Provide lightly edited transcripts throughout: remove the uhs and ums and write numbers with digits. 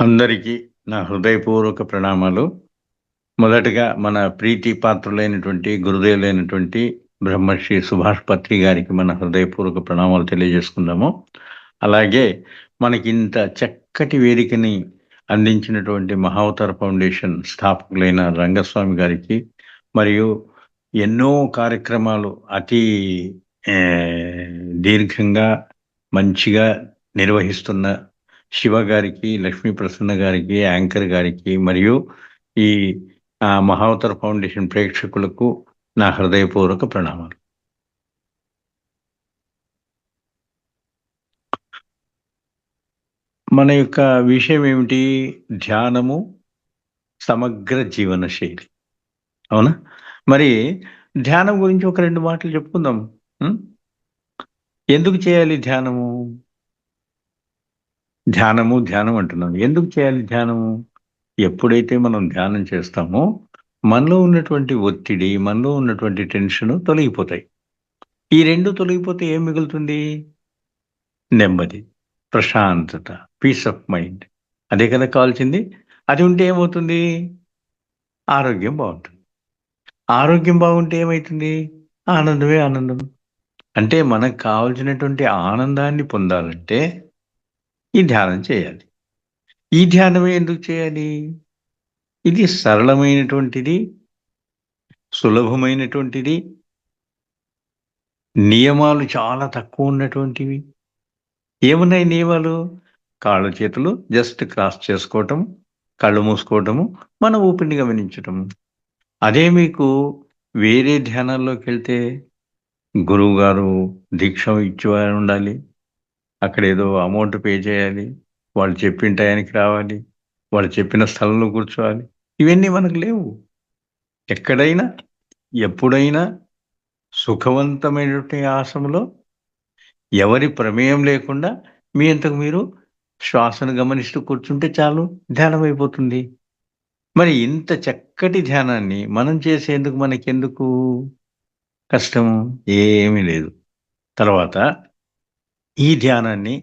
అందరికీ నా హృదయపూర్వక ప్రణామాలు. మొదటగా మన ప్రీతి పాత్రులైనటువంటి గురుదేవులైనటువంటి బ్రహ్మర్షి సుభాష్ పత్రి గారికి మన హృదయపూర్వక ప్రణామాలు తెలియజేసుకుందాము. అలాగే మనకింత చక్కటి వేదికని అందించినటువంటి మహావతార్ ఫౌండేషన్ స్థాపకులైన రంగస్వామి గారికి, మరియు ఎన్నో కార్యక్రమాలు అతి దీర్ఘంగా మంచిగా నిర్వహిస్తున్న శివ గారికి, లక్ష్మీ ప్రసన్న గారికి, యాంకర్ గారికి, మరియు ఈ మహావతార్ ఫౌండేషన్ ప్రేక్షకులకు నా హృదయపూర్వక ప్రణామాలు. మన యొక్క విషయం ఏమిటి? ధ్యానము సమగ్ర జీవన శైలి. అవునా? మరి ధ్యానం గురించి ఒక 2 మాటలు చెప్పుకుందాం. ఎందుకు చేయాలి ధ్యానము? ధ్యానం అంటున్నాం. ఎందుకు చేయాలి ధ్యానము? ఎప్పుడైతే మనం ధ్యానం చేస్తామో మనలో ఉన్నటువంటి ఒత్తిడి, మనలో ఉన్నటువంటి టెన్షన్ తొలగిపోతాయి. ఈ 2 తొలగిపోతే ఏం మిగులుతుంది? నెమ్మది, ప్రశాంతత, పీస్ ఆఫ్ మైండ్. అదే కదా కావాల్సింది. అది ఉంటే ఏమవుతుంది? ఆరోగ్యం బాగుంటుంది. ఆరోగ్యం బాగుంటే ఏమైతుంది? ఆనందమే ఆనందం. అంటే మనకు కావాల్సినటువంటి ఆనందాన్ని పొందాలంటే ఈ ధ్యానం చేయాలి. ఈ ధ్యానమే ఎందుకు చేయాలి? ఇది సరళమైనటువంటిది, సులభమైనటువంటిది, నియమాలు చాలా తక్కువ ఉన్నటువంటివి. ఏమున్నాయి నియమాలు? కాళ్ళు చేతులు జస్ట్ క్రాస్ చేసుకోవటం, కళ్ళు మూసుకోవటము, మన ఊపిరిని గమనించటం. అదే మీకు వేరే ధ్యానాల్లోకి వెళ్తే గురువు గారు దీక్ష ఇచ్చేవారు ఉండాలి. అక్కడ ఏదో అమౌంట్ పే చేయాలి. వాళ్ళు చెప్పిన టయానికి రావాలి. వాళ్ళు చెప్పిన స్థలంలో కూర్చోవాలి. ఇవన్నీ మనకు లేవు. ఎక్కడైనా, ఎప్పుడైనా సుఖవంతమైనటువంటి ఆసనలో ఎవరి ప్రమేయం లేకుండా మీ అంతకు మీరు శ్వాసను గమనిస్తూ కూర్చుంటే చాలు, ధ్యానం అయిపోతుంది. మరి ఇంత చక్కటి ధ్యానాన్ని మనం చేసేందుకు మనకెందుకు కష్టము? ఏమీ లేదు. తర్వాత ఈ ధ్యానాన్ని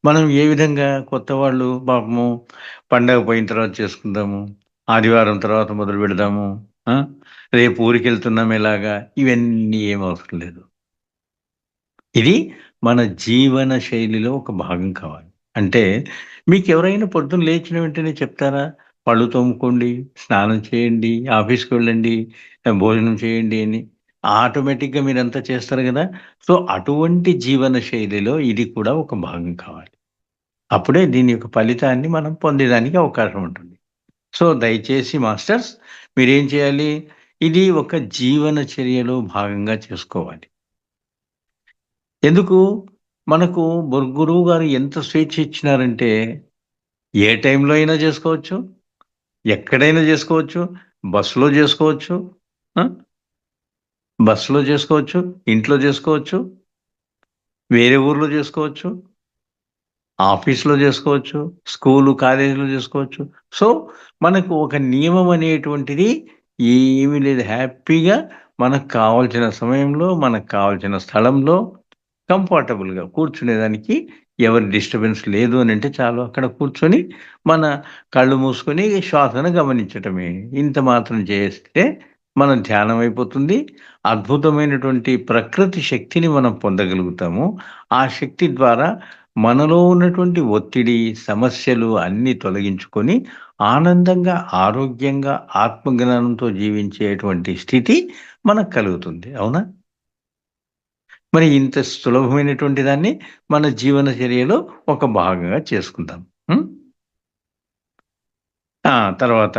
మనం ఏ విధంగా కొత్త వాళ్ళు పాపము పండగ పోయిన తర్వాత చేసుకుందాము, ఆదివారం తర్వాత మొదలు పెడదాము, రేపు ఊరికెళ్తున్నాం ఎలాగా, ఇవన్నీ ఏం అవసరం లేదు. ఇది మన జీవన శైలిలో ఒక భాగం కావాలి. అంటే మీకెవరైనా పొద్దున్న లేచిన వెంటనే చెప్తారా? పళ్ళు తోముకోండి, స్నానం చేయండి, ఆఫీస్‌కి వెళ్ళండి, భోజనం చేయండి అని. ఆటోమేటిక్‌గా మీరంతా చేస్తారు గదా! సో, అటువంటి జీవన శైలిలో ఇది కూడా ఒక భాగం కావాలి. అప్పుడే దీని యొక్క ఫలితాన్ని మనం పొందేదానికి అవకాశం ఉంటుంది. సో, దయచేసి మాస్టర్స్ మీరేం చేయాలి? ఇది ఒక జీవన చర్యలో భాగంగా చేసుకోవాలి. ఎందుకు? మనకు గురువు గారు ఎంత స్వేచ్ఛ ఇచ్చినారంటే, ఏ టైంలో అయినా చేసుకోవచ్చు, ఎక్కడైనా చేసుకోవచ్చు, బస్సులో చేసుకోవచ్చు, ఆ! బస్సులో చేసుకోవచ్చు, ఇంట్లో చేసుకోవచ్చు, వేరే ఊర్లో చేసుకోవచ్చు, ఆఫీస్‌లో చేసుకోవచ్చు, స్కూలు, కాలేజీలో చేసుకోవచ్చు. సో, మనకు ఒక నియమం అనేటువంటిది ఏమీ లేదు. హ్యాపీగా మనకు కావాల్సిన సమయంలో, మనకు కావాల్సిన స్థలంలో కంఫర్టబుల్‌గా కూర్చునేదానికి ఎవరి డిస్టర్బెన్స్ లేదు అనంటే చాలు. అక్కడ కూర్చొని మన కళ్ళు మూసుకొని శ్వాసను గమనించటమే. ఇంత మాత్రం చేస్తే మన ధ్యానం అయిపోతుంది. అద్భుతమైనటువంటి ప్రకృతి శక్తిని మనం పొందగలుగుతాము. ఆ శక్తి ద్వారా మనలో ఉన్నటువంటి ఒత్తిడి, సమస్యలు అన్నీ తొలగించుకొని ఆనందంగా, ఆరోగ్యంగా, ఆత్మజ్ఞానంతో జీవించేటువంటి స్థితి మనకు కలుగుతుంది. అవునా? మరి ఇంత సులభమైనటువంటి దాన్ని మన జీవన చర్యలో ఒక భాగంగా చేసుకుందాం. హ్మ్. తర్వాత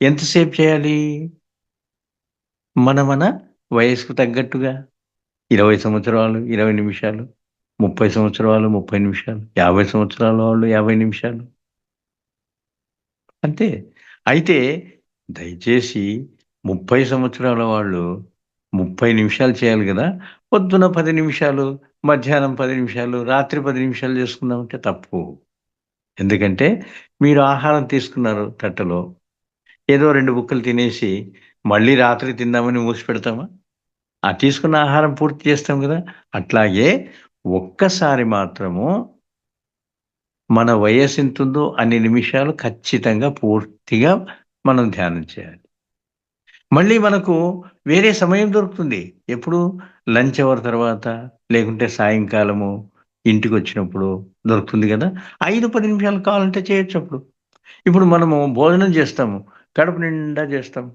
ఎంతసేపు చేయాలి? మన వయసుకు తగ్గట్టుగా 20 సంవత్సరాలు 20 నిమిషాలు, 30 సంవత్సరాలు 30 నిమిషాలు, 50 సంవత్సరాల వాళ్ళు 50 నిమిషాలు. అంతే. అయితే దయచేసి 30 సంవత్సరాల వాళ్ళు 30 నిమిషాలు చేయాలి గదా! పొద్దున 10 నిమిషాలు, మధ్యాహ్నం 10 నిమిషాలు, రాత్రి 10 నిమిషాలు చేసుకుందామంటే తప్పు. ఎందుకంటే మీరు ఆహారం తీసుకున్నారు తట్టలో. ఏదో 2 బుక్కలు తినేసి మళ్ళీ రాత్రి తిందామని మూసిపెడతామా? ఆ తీసుకున్న ఆహారం పూర్తి చేస్తాం గదా! అట్లాగే ఒక్కసారి మాత్రము మన వయస్సెంతుందో అన్ని నిమిషాలు ఖచ్చితంగా పూర్తిగా మనం ధ్యానం చేయాలి. మళ్ళీ మనకు వేరే సమయం దొరుకుతుంది. ఎప్పుడు? లంచ్ అవర్ తర్వాత, లేకుంటే సాయంకాలము ఇంటికొచ్చినప్పుడు దొరుకుతుంది గదా! 5, 10 నిమిషాలు కావాలంటే చేయొచ్చప్పుడు. ఇప్పుడు మనము భోజనం జేస్తాము. కడుపు నిండా జేస్తాం.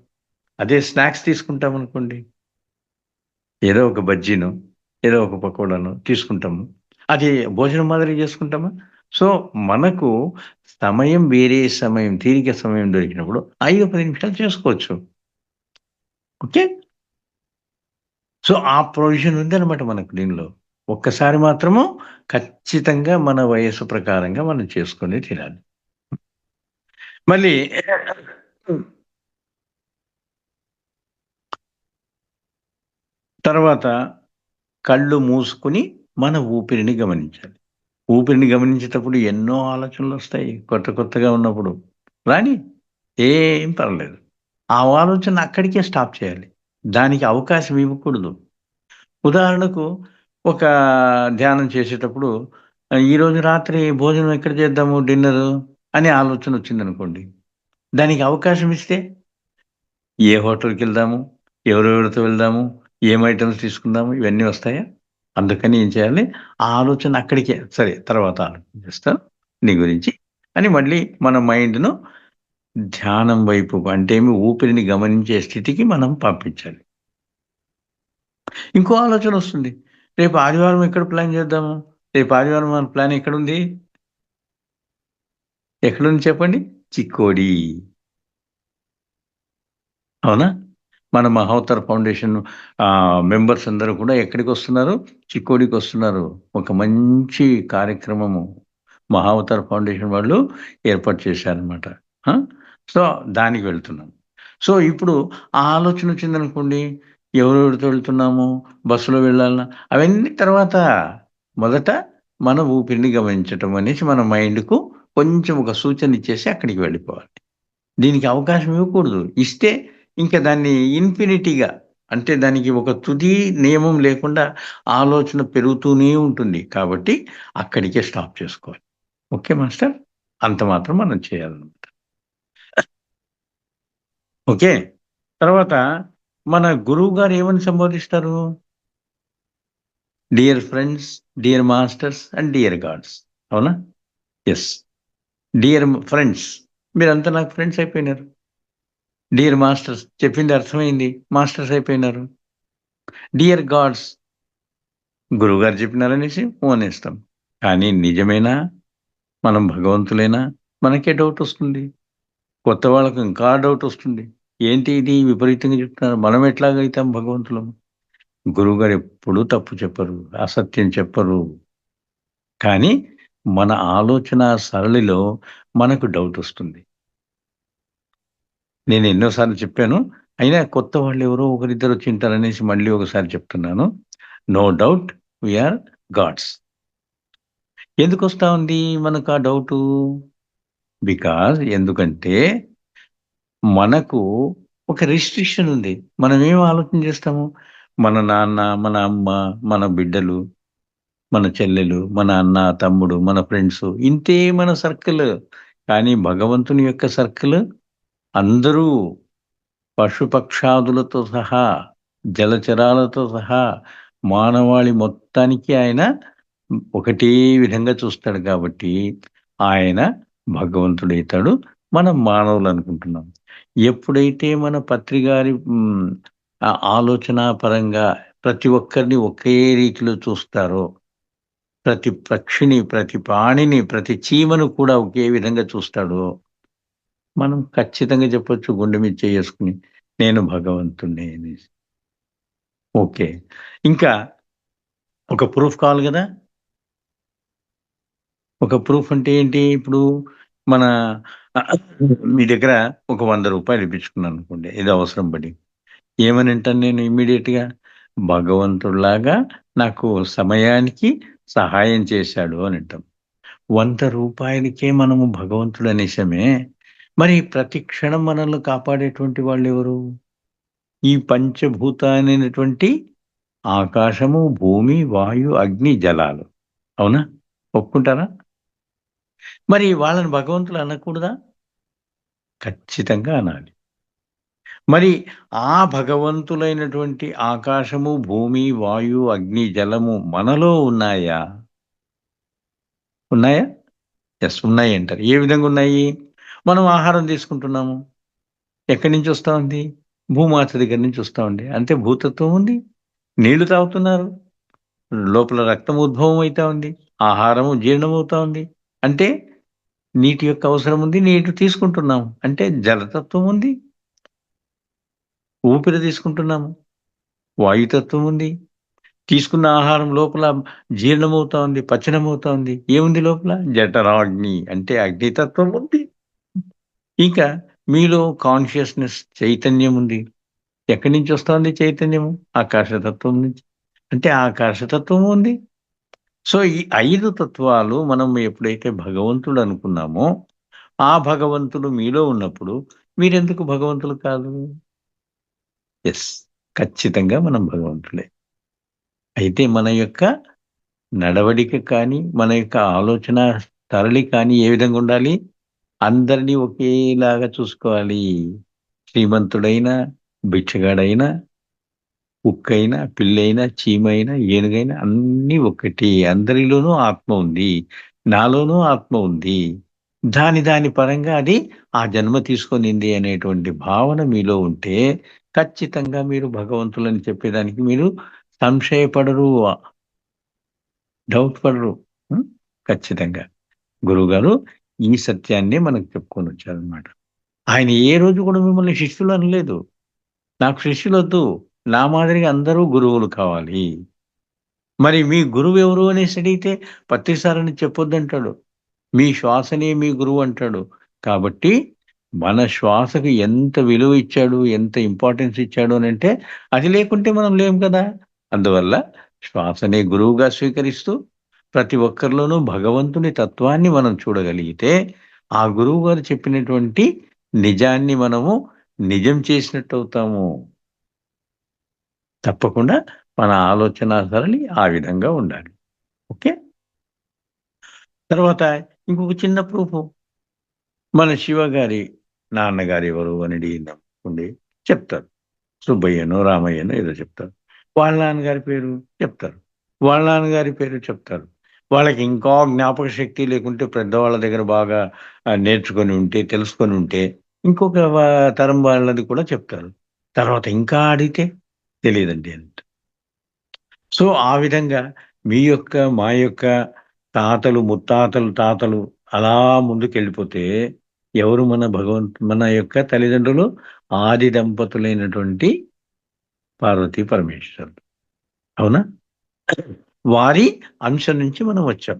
అదే స్నాక్స్ తీసుకుంటామనుకోండి, ఏదో ఒక బజ్జీనో, ఏదో ఒక పకోడానో తీసుకుంటాము. అది భోజనం మాదిరిగా చేసుకుంటామా? సో, మనకు సమయం వేరే సమయం, తీరిక సమయం దొరికినప్పుడు 5, 10 నిమిషాలు చేసుకోవచ్చు. ఓకే. సో, ఆ ప్రొవిజన్ ఉందనమాట మనకు దీనిలో. ఒక్కసారి మాత్రము ఖచ్చితంగా మన వయస్సు ప్రకారంగా మనం చేసుకొని తినాలి. మళ్ళీ తర్వాత కళ్ళు మూసుకొని మన ఊపిరిని గమనించాలి. ఊపిరిని గమనించేటప్పుడు ఎన్నో ఆలోచనలొస్తాయి. కొత్త కొత్తగా ఉన్నప్పుడు. రాని. ఏం పర్లేదు. ఆ ఆలోచన అక్కడికే స్టాప్ చేయాలి. దానికి అవకాశం ఇవ్వకూడదు. ఉదాహరణకు ఒక ధ్యానం చేసేటప్పుడు ఈరోజు రాత్రి భోజనం ఎక్కడ చేద్దాము డిన్నరు అనే ఆలోచనొచ్చిందనుకోండి. దానికి అవకాశం ఇస్తే ఏ హోటల్‌కెళ్దాము? ఎవరెవరితో వెళ్దాము? ఏం ఐటెమ్స్ తీసుకుందాము? ఇవన్నీ వస్తాయా? అందుకని ఏం చేయాలి? ఆ ఆలోచన అక్కడికే సరే తర్వాత ఆలోచిస్తాను నీ గురించి అని మళ్ళీ మన మైండ్‌ను ధ్యానం వైపు అంటే ఊపిరిని గమనించే స్థితికి మనం పంపించాలి. ఇంకో ఆలోచనొస్తుంది. రేపు ఆదివారం ఎక్కడ ప్లాన్ చేద్దాము? రేపు ఆదివారం మన ప్లాన్ ఎక్కడుంది? ఎక్కడుంది చెప్పండి? చిక్కోడి. అవునా? మన మహోత్తర ఫౌండేషన్ మెంబర్స్ అందరూ కూడా ఎక్కడికొస్తున్నారు? చిక్కోడికొస్తున్నారు. ఒక మంచి కార్యక్రమము మహావతార్ ఫౌండేషన్ వాళ్ళు ఏర్పాటు చేశారనమాట. ఆ! సో, దానికి వెళ్తున్నాం. సో, ఇప్పుడు ఆ ఆలోచనొచ్చిందనుకోండి, ఎవరెవరితో వెళ్తున్నాము? బస్సులో వెళ్ళాలనా? అవన్నీ తర్వాత. మొదట మన ఊపిరిని గమనించటం అనేసి మన మైండ్‌కు కొంచెం ఒక సూచన ఇచ్చేసి అక్కడికి వెళ్ళిపోవాలి. దీనికి అవకాశం ఇవ్వకూడదు. ఇస్తే ఇంక దాన్ని ఇన్ఫినిటీగా అంటే దానికి ఒక తుది నియమం లేకుండా ఆలోచన పెరుగుతూనే ఉంటుంది. కాబట్టి అక్కడికే స్టాప్ చేసుకోవాలి. Okay master. అంత మాత్రం మనం చేయాలన్నమాట. ఓకే. తర్వాత మన గురువుగారు ఏమని సంబోధిస్తారు? Dear friends, dear masters and dear gods. అవునా? యెస్. డియర్ ఫ్రెండ్స్ మీరంతా నాకు ఫ్రెండ్స్ అయిపోయినారు. డియర్ మాస్టర్స్ చెప్పింది అర్థమైంది. మాస్టర్స్ అయిపోయినారు. డియర్ గాడ్స్ గురువుగారు చెప్పినారనేసి అనేస్తాం. కానీ నిజమేనా? మనం భగవంతులేనా? మనకే డౌటొస్తుంది. కొత్త వాళ్ళకి ఇంకా డౌటొస్తుంది. ఏంటి ఇది విపరీతంగా చెప్తున్నారు. మనం ఎట్లాగైతాం భగవంతులం? గురువుగారు ఎప్పుడూ తప్పు చెప్పరు. అసత్యం చెప్పరు. కానీ మన ఆలోచన సరళిలో మనకు డౌటొస్తుంది. నేను ఎన్నో సార్లు చెప్పాను. అయినా కొత్త వాళ్ళెవరో ఒకరిద్దరొచ్చింటారనేసి మళ్ళీ ఒకసారి చెప్తున్నాను. No doubt we are gods. ఎందుకొస్తా ఉంది మనకా డౌటు? ఎందుకంటే మనకు ఒక రిస్ట్రిక్షన్ ఉంది. మనమేం ఆలోచన చేస్తాము? మన నాన్న, మన అమ్మ, మన బిడ్డలు, మన చెల్లెలు, మన అన్న, తమ్ముడు, మన ఫ్రెండ్సు ఇంతే మన సర్కిల్. కానీ భగవంతుని యొక్క సర్కిల్ అందరూ పశుపక్షాదులతో సహా, జలచరాలతో సహా, మానవాళి మొత్తానికి ఆయన ఒకటే విధంగా చూస్తాడు కాబట్టి, ఆయన భగవంతుడైతాడు. మనం మానవులనుకుంటున్నాం. ఎప్పుడైతే మన పత్రిగారి ఆలోచనా పరంగా ప్రతి ఒక్కరిని ఒకే రీతిలో చూస్తారో, ప్రతి పక్షిని, ప్రతి ప్రాణిని, ప్రతి చీమను కూడా ఒకే విధంగా చూస్తాడో మనం ఖచ్చితంగా చెప్పొచ్చు గుండె మీద చేసుకొని, నేను భగవంతుడిని అనేసి. ఓకే. ఇంకా ఒక ప్రూఫ్ కావాలి గదా! ఒక ప్రూఫ్ అంటే ఏంటి? ఇప్పుడు మన మీ దగ్గర ఒక రూ. 100 ఇప్పించుకున్నాననుకోండి. ఏదో అవసరం పడి. ఏమని అంటాను నేను ఇమ్మీడియేట్‌గా? భగవంతుడిలాగా నాకు సమయానికి సహాయం చేశాడు అని అంటాం. రూ. 100కే మనము భగవంతుడనేసామే. మరి ప్రతి క్షణం మనల్ని కాపాడేటువంటి వాళ్ళెవరు? ఈ పంచభూతాలైనటువంటి ఆకాశము, భూమి, వాయు, అగ్ని, జలాలు. అవునా? ఒప్పుకుంటారా? మరి వాళ్ళని భగవంతులు అనకూడదా? ఖచ్చితంగా అనాలి. మరి ఆ భగవంతులైనటువంటి ఆకాశము, భూమి, వాయు, అగ్ని, జలము మనలో ఉన్నాయా? ఉన్నాయా? యెస్. ఉన్నాయంటారు. ఏ విధంగా ఉన్నాయి? మనం ఆహారం తీసుకుంటున్నాము. ఎక్కడి నుంచి వస్తా ఉంది? భూమాత దగ్గర నుంచి వస్తా ఉంది. అంటే భూతత్వం ఉంది. నీళ్లు తాగుతున్నారు. లోపల రక్తం ఉద్భవం అయితా ఉంది. ఆహారము జీర్ణమవుతా ఉంది. అంటే నీటి యొక్క అవసరం ఉంది. నీరు తీసుకుంటున్నాం. అంటే జలతత్వం ఉంది. ఊపిరి తీసుకుంటున్నాము. వాయుతత్వం ఉంది. తీసుకున్న ఆహారం లోపల జీర్ణమవుతా ఉంది. పచనమవుతా ఉంది. ఏముంది లోపల? జఠరాగ్ని అంటే అగ్నితత్వం ఉంది. ఇంకా మీలో కాన్షియస్‌నెస్ చైతన్యం ఉంది. ఎక్కడి నుంచి వస్తోంది చైతన్యము? ఆకాశతత్వం నుంచి. అంటే ఆకాశతత్వం ఉంది. సో, ఈ 5 తత్వాలు మనం ఎప్పుడైతే భగవంతుడు అనుకున్నామో, ఆ భగవంతుడు మీలో ఉన్నప్పుడు మీరెందుకు భగవంతులు కాదు? యెస్. ఖచ్చితంగా మనం భగవంతులే. అయితే మన యొక్క నడవడిక కానీ, మన యొక్క ఆలోచన సరళి కానీ ఏ విధంగా ఉండాలి? అందరిని ఒకేలాగా చూసుకోవాలి. శ్రీమంతుడైనా, భిక్షగాడైనా, కుక్కయినా, పిల్లయినా, చీమైనా, ఏనుగైనా అన్నీ ఒక్కటే. అందరిలోనూ ఆత్మ ఉంది. నాలోనూ ఆత్మ ఉంది. దాని దాని పరంగా అది ఆ జన్మ తీసుకొనింది అనేటువంటి భావన మీలో ఉంటే, ఖచ్చితంగా మీరు భగవంతులని చెప్పేదానికి మీరు సంశయపడరు. డౌట్ పడరు. హ్మ్. ఖచ్చితంగా. గురువుగారు ఈ సత్యాన్నే మనకు చెప్పుకొనొచ్చారనమాట. ఆయన ఏ రోజు కూడా మిమ్మల్ని శిష్యులు అనలేదు. నాకు శిష్యులొద్దు. నా మాదిరిగా అందరూ గురువులు కావాలి. మరి మీ గురువెవరు అనేసి అడిగితే పత్రిసారని చెప్పొద్దంటాడు. మీ శ్వాసనే మీ గురువు అంటాడు. కాబట్టి మన శ్వాసకు ఎంత విలువ ఇచ్చాడు, ఎంత ఇంపార్టెన్స్ ఇచ్చాడు అనంటే అది లేకుంటే మనం లేము కదా! అందువల్ల శ్వాసనే గురువుగా స్వీకరిస్తూ ప్రతి ఒక్కరిలోనూ భగవంతుని తత్వాన్ని మనం చూడగలిగితే, ఆ గురువుగారు చెప్పినటువంటి నిజాన్ని మనము నిజం చేసినట్టవుతాము. తప్పకుండా మన ఆలోచనా సరళి ఆ విధంగా ఉండాలి. ఓకే. తర్వాత ఇంకొక చిన్న ప్రూఫు. మన శివ గారి నాన్నగారు ఎవరు అని అడిగిందనుకోండి చెప్తారు. సుబ్బయ్యనో, రామయ్యనో ఏదో చెప్తారు. వాళ్ళ నాన్నగారి పేరు చెప్తారు. వాళ్ళ నాన్నగారి పేరు చెప్తారు. వాళ్ళకి ఇంకా జ్ఞాపక శక్తి లేకుంటే పెద్దవాళ్ళ దగ్గర బాగా నేర్చుకొని ఉంటే, తెలుసుకొని ఉంటే ఇంకొక తరం వాళ్ళది కూడా చెప్తారు. తర్వాత ఇంకా అడిగితే తెలీదండి అంటారు. సో, ఆ విధంగా మీ యొక్క, మా యొక్క తాతలు, ముత్తాతలు, తాతలు అలా ముందుకెళ్ళిపోతే ఎవరు మన యొక్క తల్లిదండ్రులు ఆది దంపతులైనటువంటి పార్వతీ పరమేశ్వరులు. అవునా? వారి అంశం నుంచి మనం వచ్చాం.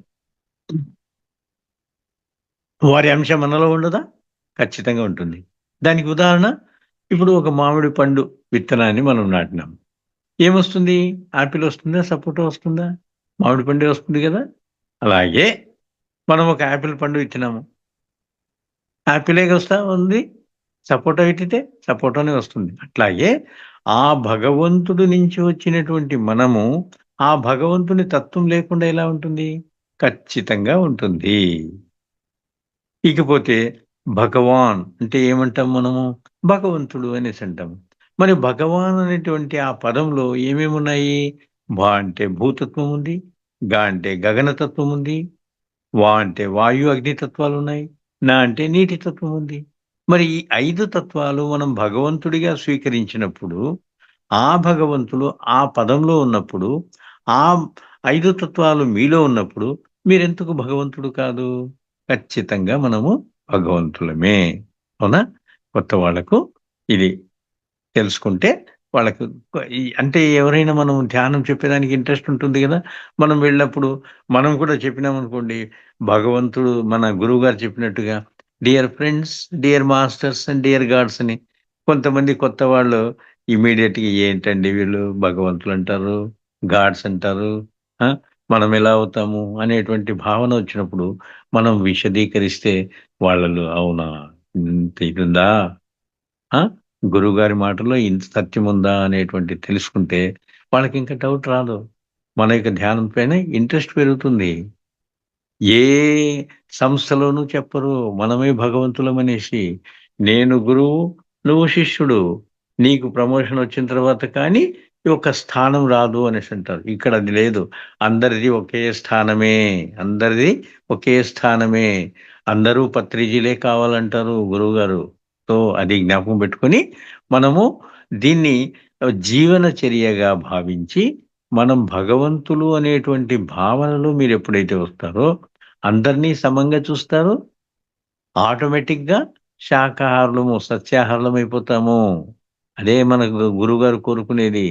వారి అంశం మనలో ఉండదా? ఖచ్చితంగా ఉంటుంది. దానికి ఉదాహరణ ఇప్పుడు ఒక మామిడి పండు విత్తనాన్ని మనం నాటినాం. ఏమొస్తుంది? ఆపిల్ వస్తుందా? సపోటా వస్తుందా? మామిడి పండే వస్తుంది గదా! అలాగే మనం ఒక యాపిల్ పండు విత్తినాము. యాపిలే వస్తా ఉంది. సపోటా విత్తితే సపోటానే వస్తుంది. అట్లాగే ఆ భగవంతుడి నుంచి వచ్చినటువంటి మనము, ఆ భగవంతుని తత్వం లేకుండా ఎలా ఉంటుంది? ఖచ్చితంగా ఉంటుంది. ఇకపోతే భగవాన్ అంటే ఏమంటాం మనము? భగవంతుడు అనేసి అంటాము. మరి భగవాన్ అనేటువంటి ఆ పదంలో ఏమేమున్నాయి? భ అంటే భూతత్వం ఉంది. గ అంటే గగనతత్వం ఉంది. అంటే వాయు, అగ్ని తత్వాలున్నాయి. అంటే నీటి తత్వం ఉంది. మరి ఈ 5 తత్వాలు మనం భగవంతుడిగా స్వీకరించినప్పుడు, ఆ భగవంతుడు ఆ పదంలో ఉన్నప్పుడు, ఆ 5 తత్వాలు మీలో ఉన్నప్పుడు మీరెందుకు భగవంతుడు కాదు? ఖచ్చితంగా మనము భగవంతులమే. అవునా? కొత్త వాళ్ళకు ఇది తెలుసుకుంటే వాళ్ళకు అంటే ఎవరైనా మనం ధ్యానం చెప్పేదానికి ఇంట్రెస్ట్ ఉంటుంది గదా! మనం వెళ్ళినప్పుడు మనం కూడా చెప్పినామనుకోండి, భగవంతుడు మన గురువుగారు చెప్పినట్టుగా dear friends, dear masters and dear God's అని. కొంతమంది కొత్త వాళ్ళు ఇమ్మీడియేట్‌గా ఏంటండి వీళ్ళు భగవంతులంటారు, గాడ్స్ అంటారు. ఆ! మనం ఎలా అవుతాము అనేటువంటి భావన వచ్చినప్పుడు మనం విశదీకరిస్తే వాళ్ళలో అవునా! ఇంత ఇదుందా? ఆ! గురువుగారి మాటలో ఇంత సత్యముందా అనేటువంటిది తెలుసుకుంటే, వాళ్ళకింక డౌట్ రాదు. మన యొక్క ధ్యానం పైన ఇంట్రెస్ట్ పెరుగుతుంది. ఏ సంస్థలోనూ చెప్పరు. మనమే భగవంతులమనేసి. నేను గురువు, నువ్వు శిష్యుడు. నీకు ప్రమోషన్ వచ్చిన తర్వాత కానీ ఒక స్థానం రాదు అనేసంటారు. ఇక్కడ అది లేదు. అందరిది ఒకే స్థానమే. అందరిది ఒకే స్థానమే. అందరూ పత్రిజీలే కావాలంటారు గురువుగారు. సో, అది జ్ఞాపకం పెట్టుకొని మనము దీన్ని జీవన చర్యగా భావించి, మనం భగవంతులు అనేటువంటి భావనలో మీరెప్పుడైతే వస్తారో అందరినీ సమంగా చూస్తారు. ఆటోమేటిక్‌గా శాకాహారులము, సస్యాహారులమైపోతాము. అదే మన గురువుగారు కోరుకునేది.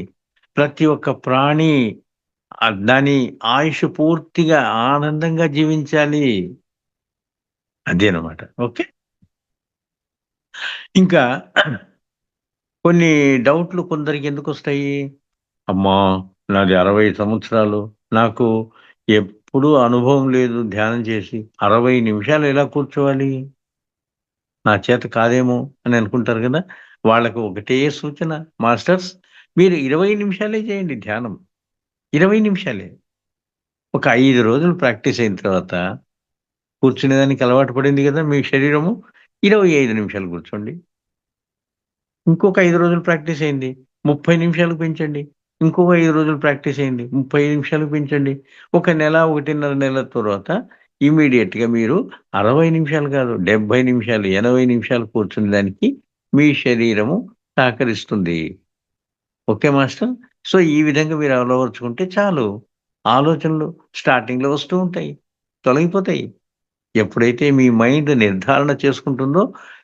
ప్రతి ఒక్క ప్రాణి దాని ఆయుష్ పూర్తిగా ఆనందంగా జీవించాలి. అదేనమాట. ఓకే. ఇంకా కొన్ని డౌట్‌లు కొందరికెందుకొస్తాయి? అమ్మా! నాది 60 సంవత్సరాలు. నాకు ఎప్పుడూ అనుభవం లేదు ధ్యానం చేసి. 60 నిమిషాలు ఎలా కూర్చోవాలి? నా చేత కాదేమో అని అనుకుంటారు గదా! వాళ్ళకి ఒకటే సూచన మాస్టర్స్ మీరు 20 నిమిషాలే చేయండి ధ్యానం. 20 నిమిషాలే. ఒక 5 రోజులు ప్రాక్టీస్ అయిన తర్వాత కూర్చునేదానికి అలవాటు పడింది గదా! మీ శరీరము. 25 నిమిషాలు కూర్చోండి. ఇంకొక 5 రోజులు ప్రాక్టీస్ అయింది. 30 నిమిషాలకు పెంచండి. ఇంకొక 5 రోజులు ప్రాక్టీస్ అయింది. 35 నిమిషాలకు పెంచండి. ఒక నెల, 1.5 నెలల తర్వాత ఇమ్మీడియేట్‌గా మీరు 60 నిమిషాలు కాదు, 70 నిమిషాలు, 80 నిమిషాలు కూర్చునే దానికి మీ శరీరము సహకరిస్తుంది. Okay master. సో, ఈ విధంగా మీరు అలవరుచుకుంటే చాలు. ఆలోచనలు స్టార్టింగ్‌లో వస్తూ ఉంటాయి. తొలగిపోతాయి. ఎప్పుడైతే మీ మైండ్ నిర్ధారణ చేసుకుంటుందో,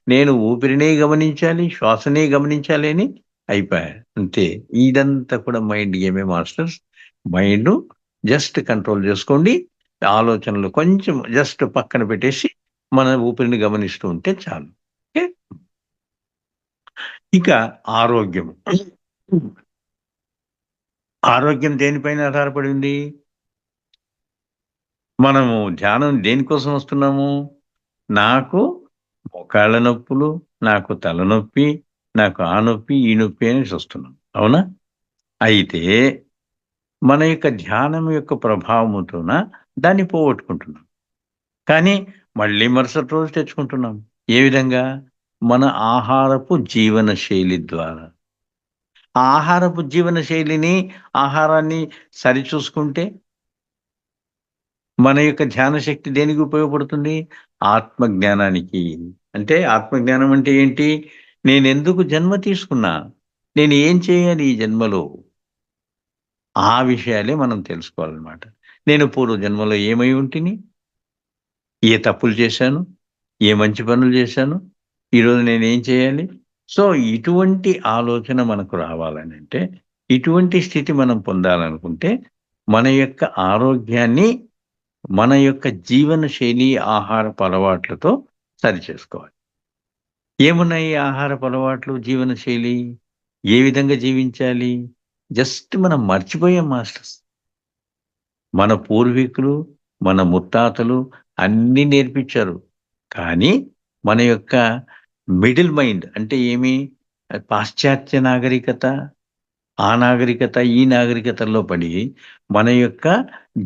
నేను ఊపిరినే గమనించాలి, శ్వాసనే గమనించాలి అని అయిపాయే. అంతే. ఇదంతా కూడా మైండ్ గేమే మాస్టర్స్. మైండు జస్ట్ కంట్రోల్ జేసుకోండి. ఆలోచనలు కొంచెం జస్ట్ పక్కన పెట్టేసి, మన ఊపిరిని గమనిస్తూ ఉంటే చాలు. ఓకే. ఇక ఆరోగ్యం. ఆరోగ్యం దేనిపైన ఆధారపడి ఉంది? మనము ధ్యానం దేనికోసం వస్తున్నాము? నాకు మోకాళ్ళ నొప్పులు, నాకు తలనొప్పి, నాకు ఆ నొప్పి, ఈ నొప్పి అనేసి వస్తున్నాం. అవునా? అయితే మన యొక్క ధ్యానం యొక్క ప్రభావముతోన దాన్ని పోగొట్టుకుంటున్నాం. కానీ మళ్ళీ మరుసటి రోజు తెచ్చుకుంటున్నాం. ఏ విధంగా? మన ఆహారపు జీవన శైలి ద్వారా. ఆ ఆహారపు జీవన శైలిని, ఆహారాన్ని సరిచూసుకుంటే మన యొక్క ధ్యాన శక్తి దేనికి ఉపయోగపడుతుంది? ఆత్మ జ్ఞానానికి. అంటే ఆత్మ జ్ఞానం అంటే ఏంటి? నేనెందుకు జన్మ తీసుకున్నా? నేను ఏం చేయాలి ఈ జన్మలో? ఆ విషయాలే మనం తెలుసుకోవాలనమాట. నేను పూర్వ జన్మలో ఏమై ఉంటిని? ఏ తప్పులు చేశాను? ఏ మంచి పనులు చేశాను? ఈరోజు నేనేం చేయాలి? సో, ఇటువంటి ఆలోచన మనకు రావాలనంటే, ఇటువంటి స్థితి మనం పొందాలనుకుంటే, మన యొక్క ఆరోగ్యాన్ని మన యొక్క జీవన శైలి, ఆహారపు అలవాట్లతో సరిచేసుకోవాలి. ఏమున్నాయి ఈ ఆహారపు అలవాట్లు, జీవన శైలి? ఏ విధంగా జీవించాలి? జస్ట్ మనం మర్చిపోయాం మాస్టర్స్. మన పూర్వీకులు, మన ముత్తాతలు అన్నీ నేర్పించారు. కానీ మన యొక్క మిడిల్ మైండ్ అంటే ఏమి? పాశ్చాత్య నాగరికత, ఆ నాగరికత, ఈ నాగరికతల్లో పడి మన యొక్క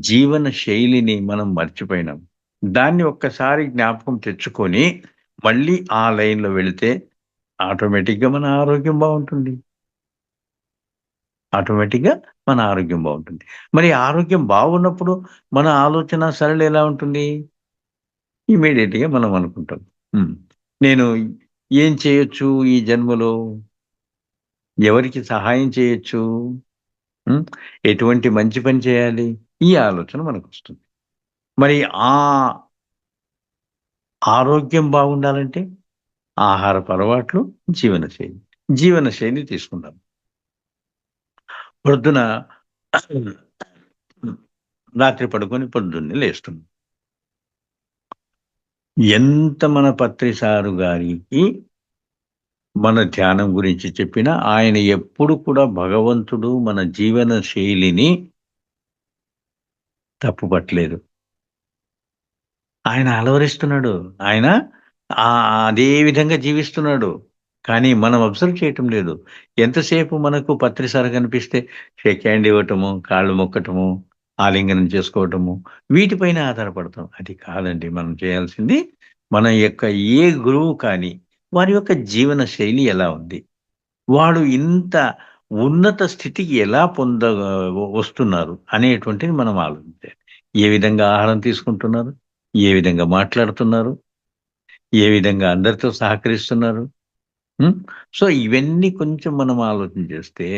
జీవన శైలిని మనం మర్చిపోయినాం. దాన్ని ఒక్కసారి జ్ఞాపకం తెచ్చుకొని, మళ్ళీ ఆ లైన్‌లో వెళితే ఆటోమేటిక్‌గా మన ఆరోగ్యం బావుంటుంది. ఆటోమేటిక్‌గా మన ఆరోగ్యం బావుంటుంది. మరి ఆరోగ్యం బాగున్నప్పుడు మన ఆలోచన సరళి ఎలా ఉంటుంది? ఇమ్మీడియేట్‌గా మనం అనుకుంటాం. హ్మ్. నేను ఏం చేయొచ్చు ఈ జన్మలో? ఎవరికి సహాయం చేయొచ్చు? హ్మ్. ఎటువంటి మంచి పని చేయాలి? ఈ ఆలోచన మనకొస్తుంది. మరి ఆ ఆరోగ్యం బాగుండాలంటే ఆహారపు అలవాట్లు, జీవనశైలి. జీవనశైలి తీసుకుందాం. ప్రొద్దున రాత్రి పడుకొని పొద్దున్నే లేస్తున్నాం. ఎంత మన పత్రి సారు గారికి మన ధ్యానం గురించి చెప్పినా ఆయన ఎప్పుడు కూడా భగవంతుడు మన జీవన శైలిని తప్పుపట్టలేదు. ఆయన అలవరిస్తున్నాడు. ఆయన అదే విధంగా జీవిస్తున్నాడు. కానీ మనం అబ్జర్వ్ చేయటం లేదు. ఎంతసేపు మనకు పత్రిసార కనిపిస్తే షేక్ హ్యాండ్ ఇవ్వటము, కాళ్ళు మొక్కటము, ఆలింగనం చేసుకోవటము, వీటిపైన ఆధారపడతాం. అది కాదండి మనం చేయాల్సింది. మన యొక్క ఏ గురువు కానీ, వారి యొక్క జీవన శైలి ఎలా ఉంది? వాడు ఇంత ఉన్నత స్థితికి ఎలా వస్తున్నారు అనేటువంటిది మనం ఆలోచించాలి. ఏ విధంగా ఆహారం తీసుకుంటున్నారు? ఏ విధంగా మాట్లాడుతున్నారు? ఏ విధంగా అందరితో సహకరిస్తున్నారు? హ్మ్. సో, ఇవన్నీ కొంచెం మనం ఆలోచన చేస్తే,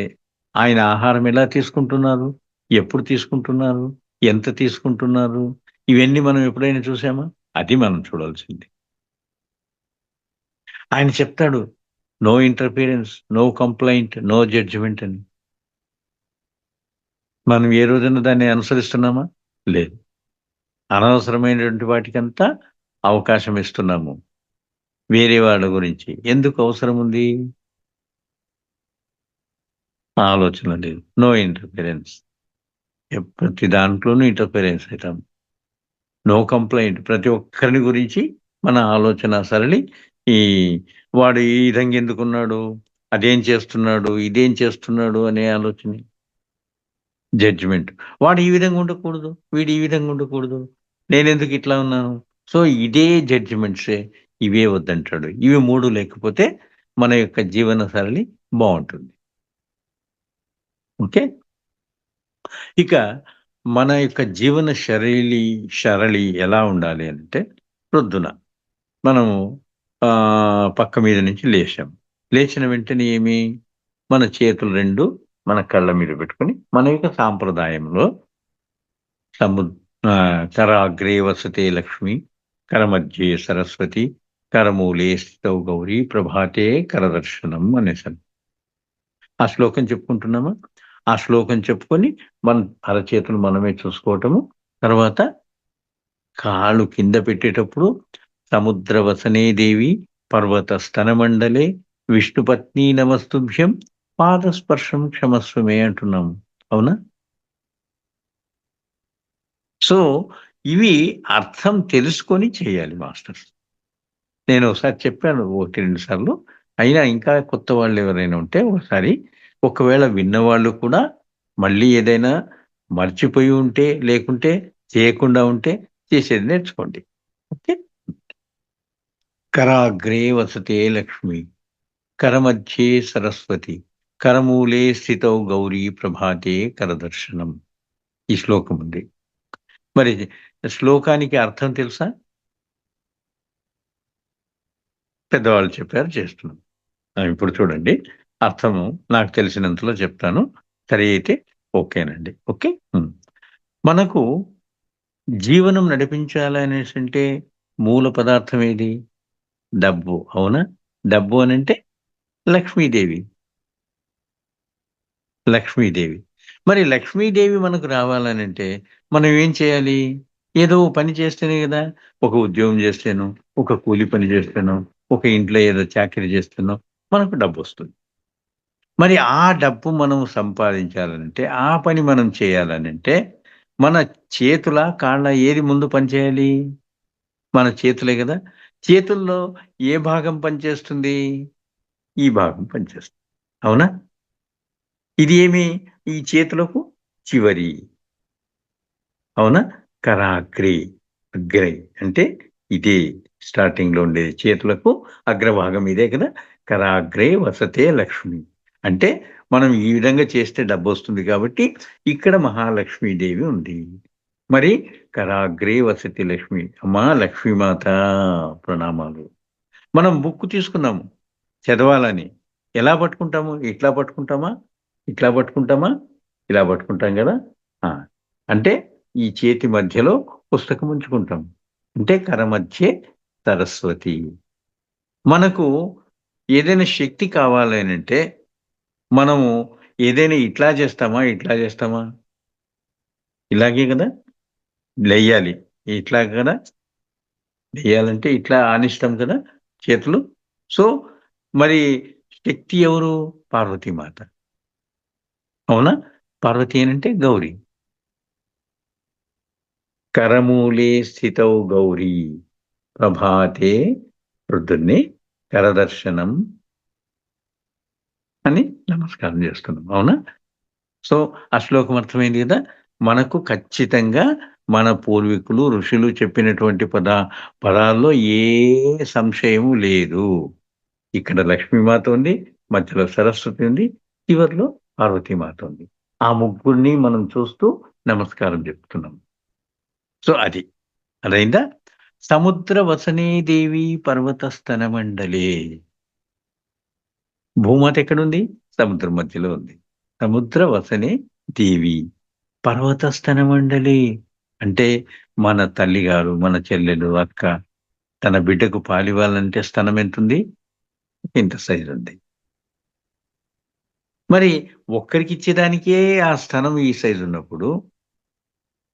ఆయన ఆహారం ఎలా తీసుకుంటున్నారు? ఎప్పుడు తీసుకుంటున్నారు? ఎంత తీసుకుంటున్నారు? ఇవన్నీ మనం ఎప్పుడైనా చూసామా? అది మనం చూడాల్సింది. ఆయన చెప్తాడు, "no interference, no complaint, no judgement" అని. మనం ఏ రోజైనా దాన్ని అనుసరిస్తున్నామా? లేదు. అనవసరమైనటువంటి వాటికంతా అవకాశం ఇస్తున్నాము. వేరే వాళ్ళ గురించి. ఎందుకు అవసరం ఉంది? ఆలోచన లేదు. No interference. ప్రతి దాంట్లోనూ ఇంటర్ఫియరెన్స్ అయితాం. No complaint. ప్రతి ఒక్కరిని గురించి మన ఆలోచన సరళి ఈ వాడు ఈ విధంగా ఎందుకున్నాడు? అదేం చేస్తున్నాడు? ఇదేం చేస్తున్నాడు? అనే ఆలోచనే. జడ్జిమెంట్. వాడు ఈ విధంగా ఉండకూడదు. వీడు ఈ విధంగా ఉండకూడదు. నేనెందుకు ఇట్లా ఉన్నాను? సో, ఇదే జడ్జిమెంట్సే. ఇవే వద్దంటాడు. ఇవి 3 లేకపోతే మన యొక్క జీవన సరళి బావుంటుంది. ఓకే. ఇక మన యొక్క జీవన సరళి ఎలా ఉండాలి అంటే, ప్రొద్దున మనము పక్క మీద నుంచి లేచాం. లేచిన వెంటనే మన చేతులు 2 మన కళ్ళ మీద పెట్టుకొని, మన యొక్క సాంప్రదాయంలో సము కరాగ్రే వసతే లక్ష్మి, కరమధ్యే సరస్వతి, కరమూలే స్థితౌ గౌరీ, ప్రభాతే కరదర్శనం అనేసని. ఆ శ్లోకం చెప్పుకుంటున్నామా? ఆ శ్లోకం చెప్పుకొని, మన అరచేతులు మనమే చూసుకోవటము. తర్వాత కాళ్ళు కింద పెట్టేటప్పుడు సముద్రవసనే దేవి పర్వత స్తనమండలే విష్ణుపత్ని నమస్తుభ్యం పాదస్పర్శం క్షమస్వ మే అంటున్నాము. అవునా? సో, ఇవి అర్థం తెలుసుకొని చేయాలి మాస్టర్స్. నేను ఒకసారి చెప్పాను 1, 2 సార్లు. అయినా ఇంకా కొత్త వాళ్ళెవరైనా ఉంటే ఒకసారి ఒకవేళ విన్నవాళ్ళు కూడా మళ్ళీ ఏదైనా మర్చిపోయి ఉంటే, లేకుంటే చేయకుండా ఉంటే చేసేది నేర్చుకోండి. ఓకే. కరాగ్రే వసతే లక్ష్మి, కరమధ్యే సరస్వతి, కరమూలే స్థితౌ గౌరీ ప్రభాతే కరదర్శనం. ఈ శ్లోకం ఉంది. మరి శ్లోకానికి అర్థం తెలుసా? పెద్దవాళ్ళు చెప్పారు చేస్తున్నాం. ఇప్పుడు చూడండి అర్థము నాకు తెలిసినంతలో చెప్తాను. సరి అయితే ఓకేనండి. ఓకే. హ్మ్. మనకు జీవనం నడిపించాలనేసంటే మూల పదార్థం ఏది? డబ్బు. అవునా? డబ్బు అనంటే లక్ష్మీదేవి. లక్ష్మీదేవి. మరి లక్ష్మీదేవి మనకు రావాలనంటే మనం ఏం చేయాలి? ఏదో ఓ పని చేస్తేనే గదా! ఒక ఉద్యోగం చేస్తేనో, ఒక కూలి పని చేస్తేనో, ఒక ఇంట్లో ఏదో చాకిరీ చేస్తేనో మనకు డబ్బొస్తుంది. మరి ఆ డబ్బు మనం సంపాదించాలనంటే, ఆ పని మనం చేయాలనంటే, మన చేతులా? కాళ్ళా? ఏది ముందు పని చేయాలి? మన చేతులే గదా! చేతుల్లో ఏ భాగం పనిచేస్తుంది? ఈ భాగం పనిచేస్తుంది. అవునా? ఇది ఈ చేతులకు చివరి. అవునా? కరాగ్రే. అగ్రే అంటే ఇదే స్టార్టింగ్‌లో ఉండేది. చేతులకు అగ్రభాగం ఇదే కదా! కరాగ్రే వసతే లక్ష్మి. అంటే మనం ఈ విధంగా చేస్తే డబ్బొస్తుంది కాబట్టి ఇక్కడ మహాలక్ష్మీదేవి ఉంది. మరి కరాగ్రే వసతి లక్ష్మి. అమ్మా లక్ష్మీమాత ప్రణామాలు. మనం బుక్ తీసుకున్నాము చదవాలని. ఎలా పట్టుకుంటాము? ఇట్లా పట్టుకుంటామా? ఇట్లా పట్టుకుంటామా? ఇలా పట్టుకుంటాం గదా! ఆ! అంటే ఈ చేతి మధ్యలో పుస్తకం ఉంచుకుంటాం. అంటే కరమధ్యే సరస్వతి. మనకు ఏదైనా శక్తి కావాలనంటే మనము ఏదైనా ఇట్లా చేస్తామా? ఇట్లా చేస్తామా? ఇలాగే గదా! లెయ్యాలి. ఇట్లా గదా! లెయ్యాలంటే ఇట్లా ఆనిస్తాం కదా! చేతులు. సో, మరి శక్తి ఎవరు? పార్వతీమాత. అవునా? పార్వతి అనంటే గౌరి. కరమూలే స్థితౌ గౌరీ ప్రభాతే ప్రొద్దున్నే కరదర్శనం అని నమస్కారం చేస్తున్నాం. అవునా? సో, ఆ శ్లోకం అర్థమైంది గదా! మనకు ఖచ్చితంగా మన పూర్వీకులు, ఋషులు చెప్పినటువంటి పదాల్లో ఏ సంశయము లేదు. ఇక్కడ లక్ష్మీమాత ఉంది, మధ్యలో సరస్వతి ఉంది, చివర్లో పార్వతీమాత ఉంది. ఆ ముగ్గురిని మనం చూస్తూ నమస్కారం చెప్తున్నాం. సో అది. అదయిందా? సముద్ర వసనే దేవి పర్వతస్తన మండలే. భూమాత ఎక్కడుంది? సముద్రం మధ్యలో ఉంది. సముద్ర వసనే దేవి పర్వతస్తన మండలి. అంటే మన తల్లిగారు, మన చెల్లెలు, అక్క తన బిడ్డకు పాలివ్వాలంటే స్తనం ఎంతుంది? ఇంత సైజుంది. మరి ఒక్కరికిచ్చేదానికే ఆ స్తనం ఈ సైజున్నప్పుడు,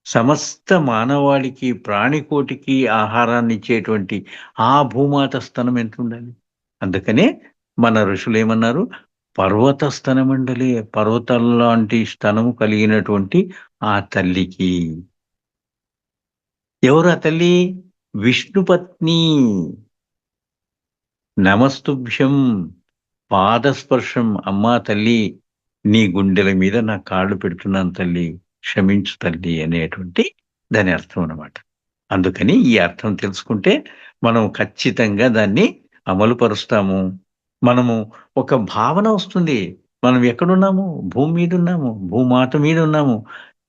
సమస్త మానవాళికి, ప్రాణికోటికి ఆహారాన్నిచ్చేటువంటి ఆ భూమాత స్తనం ఎంతుండాలి? అందుకనే మన ఋషులేమన్నారు? పర్వత స్తనమండలి. పర్వతాల్లాంటి స్తనము కలిగినటువంటి ఆ తల్లికి. ఎవరు ఆ తల్లి? విష్ణుపత్ని. నమస్తుభ్యం పాదస్పర్శం. అమ్మా తల్లి, నీ గుండెల మీద నా కాళ్ళు పెడుతున్నాను తల్లి. క్షమించు తల్లి అనేటువంటి దాని అర్థం అన్నమాట. అందుకని ఈ అర్థం తెలుసుకుంటే మనం ఖచ్చితంగా దాన్ని అమలు పరుస్తాము. మనము ఒక భావన వస్తుంది. మనం ఎక్కడున్నాము? భూమి మీదున్నాము. భూమాత మీదున్నాము.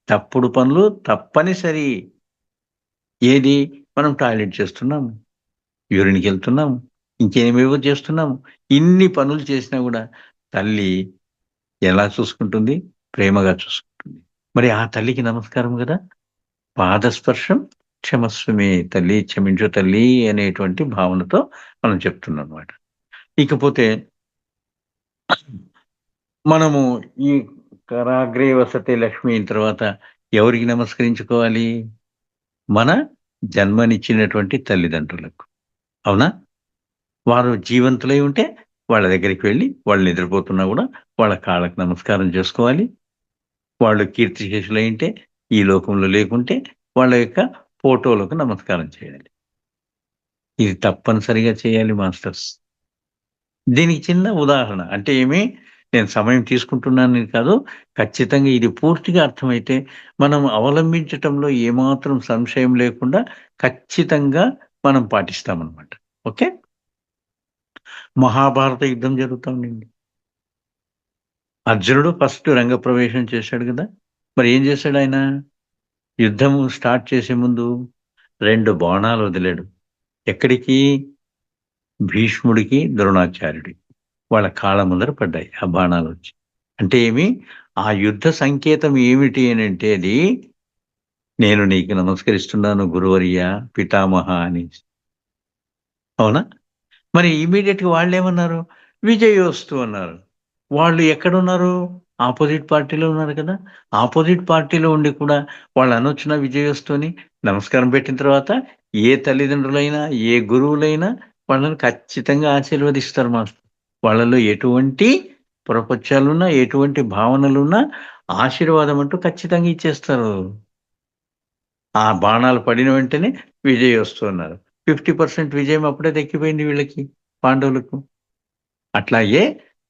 తప్పుడు పనులు తప్పనిసరి. ఏది? మనం టాయిలెట్ చేస్తున్నాము. యూరిన్‌కెళ్తున్నాము. ఇంకేమేవో చేస్తున్నాము. ఇన్ని పనులు చేసినా గూడా తల్లి ఎలా చూసుకుంటుంది? ప్రేమగా చూసుకుంటుంది. మరి ఆ తల్లికి నమస్కారం గదా! పాదస్పర్శం క్షమస్వ తల్లి, క్షమించు తల్లి అనేటువంటి భావనతో మనం చెప్తున్నామనమాట. ఇకపోతే మనము ఈ కరాగ్రే వసతే లక్ష్మి తర్వాత ఎవరికి నమస్కరించుకోవాలి? మన జన్మనిచ్చినటువంటి తల్లిదండ్రులకు. అవునా? వారు జీవంతులై ఉంటే వాళ్ళ దగ్గరికి వెళ్లి, వాళ్ళు నిద్రపోతున్నా గూడా వాళ్ళ కాళ్ళకి నమస్కారం చేసుకోవాలి. వాళ్ళు కీర్తిశేషులైంటే, ఈ లోకంలో లేకుంటే వాళ్ళ యొక్క ఫోటోలకు నమస్కారం చేయాలి. ఇది తప్పనిసరిగా చేయాలి మాస్టర్స్. దీనికి చిన్న ఉదాహరణ. అంటే నేను సమయం తీసుకుంటున్నానని కాదు. ఖచ్చితంగా ఇది పూర్తిగా అర్థమైతే, మనం అవలంబించటంలో ఏమాత్రం సంశయం లేకుండా ఖచ్చితంగా మనం పాటిస్తామనమాట. ఓకే. మహాభారత యుద్ధం జరుగుతా ఉండింది. అర్జునుడు ఫస్ట్ రంగప్రవేశం చేశాడు గదా! మరి ఏం చేశాడాయన? యుద్ధం స్టార్ట్ చేసే ముందు 2 బాణాలు వదిలాడు. ఎక్కడికి? భీష్ముడికి, ద్రోణాచార్యుడికి. వాళ్ళ కాళ్ళ ముందర పడ్డాయి ఆ బాణాలొచ్చి. అంటే ఆ యుద్ధ సంకేతం ఏమిటి అనంటే అది, నేను నీకు నమస్కరిస్తున్నాను గురువర్య, పితామహ అనేసి. అవునా? మరి ఇమ్మీడియేట్‌గా వాళ్ళేమన్నారు? విజయోస్తు అన్నారు. వాళ్ళు ఎక్కడున్నారు? ఆపోజిట్ పార్టీలో ఉన్నారు కదా! ఆపోజిట్ పార్టీలో ఉండి కూడా వాళ్ళు అనొచ్చునా విజయోస్తు అని? నమస్కారం పెట్టిన తర్వాత ఏ తల్లిదండ్రులైనా, ఏ గురువులైనా వాళ్ళని ఖచ్చితంగా ఆశీర్వదిస్తారు మాస్టర్. వాళ్ళలో ఎటువంటి పొరపచ్చాలున్నా, ఎటువంటి భావనలున్నా ఆశీర్వాదం అంటూ ఖచ్చితంగా ఇచ్చేస్తారు. ఆ బాణాలు పడిన వెంటనే విజయోస్తు అన్నారు. 50% విజయం అప్పుడే దక్కిపోయింది వీళ్ళకి, పాండవులకు. అట్లాగే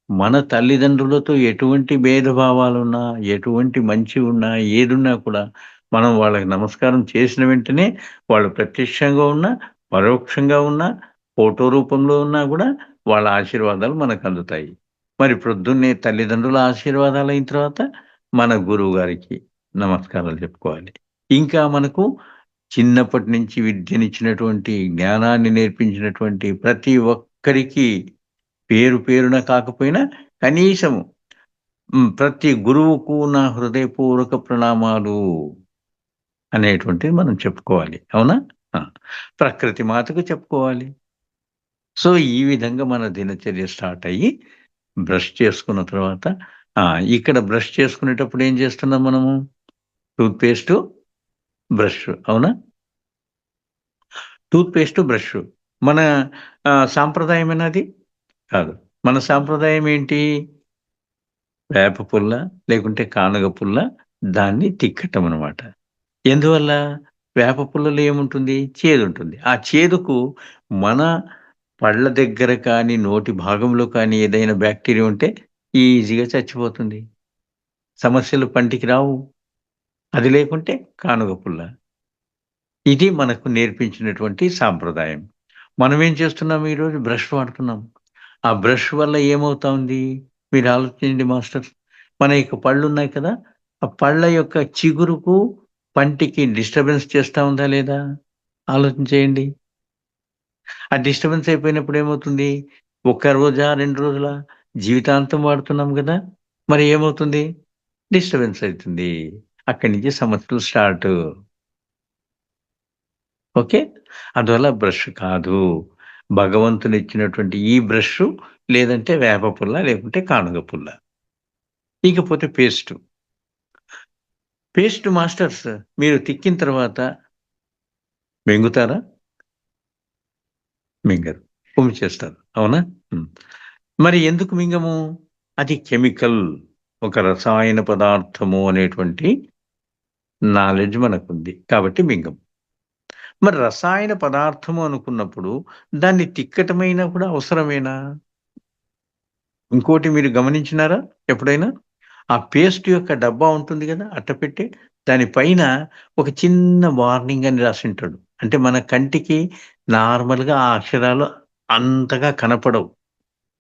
మన తల్లిదండ్రులతో ఎటువంటి భేదభావాలున్నా, ఎటువంటి మంచి ఉన్నా, ఏదున్నా కూడా మనం వాళ్ళకి నమస్కారం చేసిన వెంటనే వాళ్ళు ప్రత్యక్షంగా ఉన్నా, పరోక్షంగా ఉన్నా, ఫోటో రూపంలో ఉన్నా గూడా వాళ్ళ ఆశీర్వాదాలు మనకందుతాయి. మరి ప్రొద్దున్నే తల్లిదండ్రుల ఆశీర్వాదాలయిన తర్వాత మన గురువుగారికి నమస్కారాలు చెప్పుకోవాలి. ఇంకా మనకు చిన్నప్పటి నుంచి విద్యనిచ్చినటువంటి, జ్ఞానాన్ని నేర్పించినటువంటి ప్రతి ఒక్కరికి పేరు పేరున కాకపోయినా కనీసం ప్రతి గురువుకు నా హృదయపూర్వక ప్రణామాలు అనేటువంటిది మనం చెప్పుకోవాలి. అవునా? ఆ! ప్రకృతి మాతకు చెప్పుకోవాలి. సో, ఈ విధంగా మన దినచర్య స్టార్ట్ అయ్యి, బ్రష్ చేసుకున్న తర్వాత ఇక్కడ బ్రష్ చేసుకునేటప్పుడు ఏం చేస్తున్నాం మనము? టూత్ పేస్టు, బ్రష్ అవునా? Tooth paste, brush. మన సాంప్రదాయమేనా అది? కాదు. మన సాంప్రదాయం ఏంటి? వేప పుల్ల, లేకుంటే కానగ పుల్ల, దాన్ని తిక్కటం అనమాట. ఎందువల్ల? వేప పుల్లలో ఏముంటుంది? చేదుంటుంది. ఆ చేదుకు మన పళ్ళ దగ్గర కానీ, నోటి భాగంలో కానీ ఏదైనా బాక్టీరియా ఉంటే ఈజీగా చచ్చిపోతుంది. సమస్యలు పంటికి రావు. అది లేకుంటే కానుగ పుల్ల. ఇది మనకు నేర్పించినటువంటి సాంప్రదాయం. మనమేం చేస్తున్నాం ఈరోజు బ్రష్ వాడుతున్నాం. ఆ బ్రష్ వల్ల ఏమవుతా ఉంది? మీరు ఆలోచించండి మాస్టర్స్. మన యొక్క పళ్ళున్నాయి కదా! ఆ పళ్ళ యొక్క చిగురుకు, పంటికి డిస్టర్బెన్స్ చేస్తా ఉందా లేదా? ఆలోచన చేయండి. ఆ డిస్టర్బెన్స్ అయిపోయినప్పుడు ఏమవుతుంది? ఒక్క రోజా? 2 రోజులా? జీవితాంతం వాడుతున్నాం గదా! మరి ఏమవుతుంది? డిస్టర్బెన్స్ అయితుంది. అక్కడి నుంచి సమస్యలు స్టార్టు. ఓకే. అందువల్ల బ్రష్ కాదు. భగవంతుడిచ్చినటువంటి ఈ బ్రషు లేదంటే వేప పుల్ల, లేకుంటే కానుగ పుల్ల. ఇకపోతే పేస్టు. పేస్ట్ మాస్టర్స్ మీరు తిక్కిన తర్వాత మింగుతారా? మింగరు. చేస్తారు. అవునా? హ్మ్. మరి ఎందుకు మింగము? అది కెమికల్. ఒక రసాయన పదార్థము అనేటువంటి నాలెడ్జ్ మనకుంది. కాబట్టి మింగం. మరి రసాయన పదార్థము అనుకున్నప్పుడు దాన్ని తిక్కటమైనా కూడా అవసరమేనా? ఇంకోటి మీరు గమనించినారా ఎప్పుడైనా? ఆ పేస్ట్ యొక్క డబ్బా ఉంటుంది గదా! అట్టపెట్టె. దాని పైన ఒక చిన్న వార్నింగ్ అని రాసుంటాడు. అంటే మన కంటికి నార్మల్‌గా ఆ అక్షరాలు అంతగా కనపడవు.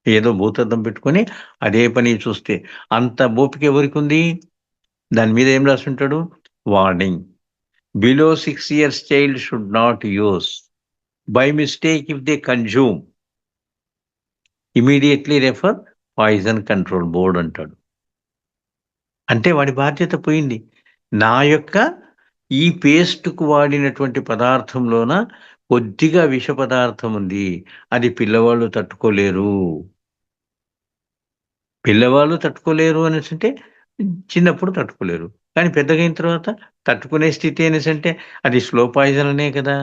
ఏదో భూతద్దం పెట్టుకొని అదే పనిగా చూస్తే. అంత ఓపిక ఎవరికుంది? దాని మీద ఏం రాసుంటాడు? Warning. Below 6 years child should not use. By mistake if they consume immediately refer poison control board అంటాడు. అంటే వాడి బాధ్యత పోయింది. నా యొక్క ఈ పేస్ట్‌కు వాడినటువంటి పదార్థంలోన కొద్దిగా విష పదార్థం ఉంది. అది పిల్లవాళ్ళు తట్టుకోలేరు. పిల్లవాళ్ళు తట్టుకోలేరు అనేసంటే చిన్నప్పుడు తట్టుకోలేరు. కానీ పెద్దగయిన తర్వాత తట్టుకునే స్థితి అనేసంటే అది స్లో పాయిజన్ అనే కదా!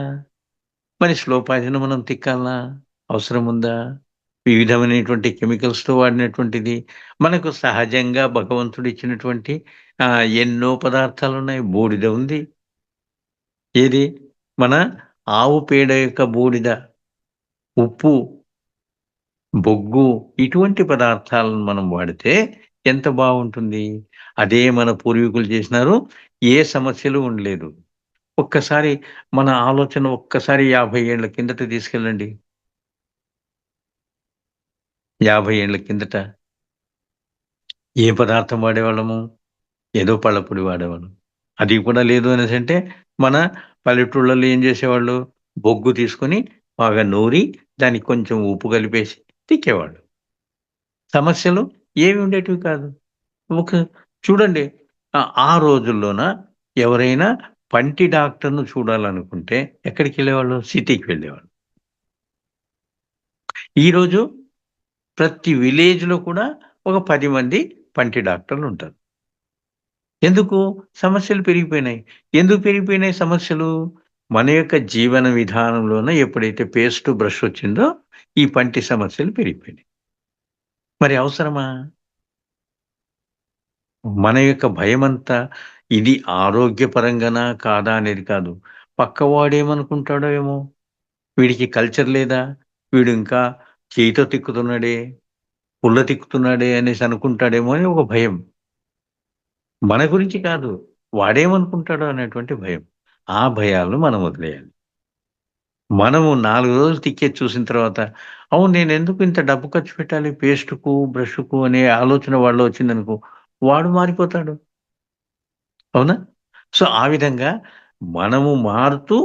మరి స్లో పాయిజన్ మనం తిక్కాల్నా? అవసరం ఉందా? వివిధమైనటువంటి కెమికల్స్‌తో వాడినటువంటిది. మనకు సహజంగా భగవంతుడిచ్చినటువంటి ఎన్నో పదార్థాలున్నాయి. బూడిద ఉంది. ఏది? మన ఆవు పేడ యొక్క బూడిద, ఉప్పు, బొగ్గు ఇటువంటి పదార్థాలను మనం వాడితే ఎంత బావుంటుంది. అదే మన పూర్వీకులు చేసినారు. ఏ సమస్యలు ఉండలేదు. ఒక్కసారి మన ఆలోచన ఒక్కసారి 50 ఏళ్ల కిందట తీసుకెళ్ళండి. 50 ఏళ్ల కిందట ఏ పదార్థం వాడేవాళ్ళము? ఏదో పళ్ళపొడి వాడేవాళ్ళం. అది కూడా లేదు అనేసంటే మన పల్లెటూళ్ళలో ఏం చేసేవాళ్ళు? బొగ్గు తీసుకొని బాగా నూరి దానికి కొంచెం ఉప్పు కలిపేసి తిక్కేవాళ్ళు. సమస్యలు ఏమి ఉండేటివి కాదు. ఒక చూడండి ఆ రోజుల్లోన ఎవరైనా పంటి డాక్టర్‌ను చూడాలనుకుంటే ఎక్కడికెళ్ళేవాళ్ళు? సిటీకి వెళ్ళేవాళ్ళు. ఈరోజు ప్రతి విలేజ్‌లో కూడా ఒక 10 మంది పంటి డాక్టర్లుంటారు. ఎందుకు? సమస్యలు పెరిగిపోయినాయి. ఎందుకు పెరిగిపోయినాయి సమస్యలు? మన యొక్క జీవన విధానంలోన ఎప్పుడైతే పేస్టు, బ్రష్ వచ్చిందో ఈ పంటి సమస్యలు పెరిగిపోయినాయి. మరి అవసరమా? మన యొక్క భయమంతా ఇది ఆరోగ్యపరంగానా? కాదా? అనేది కాదు. పక్కవాడేమనుకుంటాడో ఏమో! వీడికి కల్చర్ లేదా? వీడు ఇంకా చేయితో తిక్కుతున్నాడే, పుల్ల తిక్కుతున్నాడే అనేసి అనుకుంటాడేమో అని ఒక భయం. మన గురించి కాదు. వాడేమనుకుంటాడో అనేటువంటి భయం. ఆ భయాలను మనం వదిలేయాలి. మనము 4 రోజులు తిక్కేది చూసిన తర్వాత, అవును నేనెందుకు ఇంత డబ్బు ఖర్చు పెట్టాలి పేస్ట్‌కు, బ్రష్‌కు అనే ఆలోచన వాడిలో వచ్చిందనుకో, వాడు మారిపోతాడు. అవునా? సో, ఆ విధంగా మనము మారుతూ,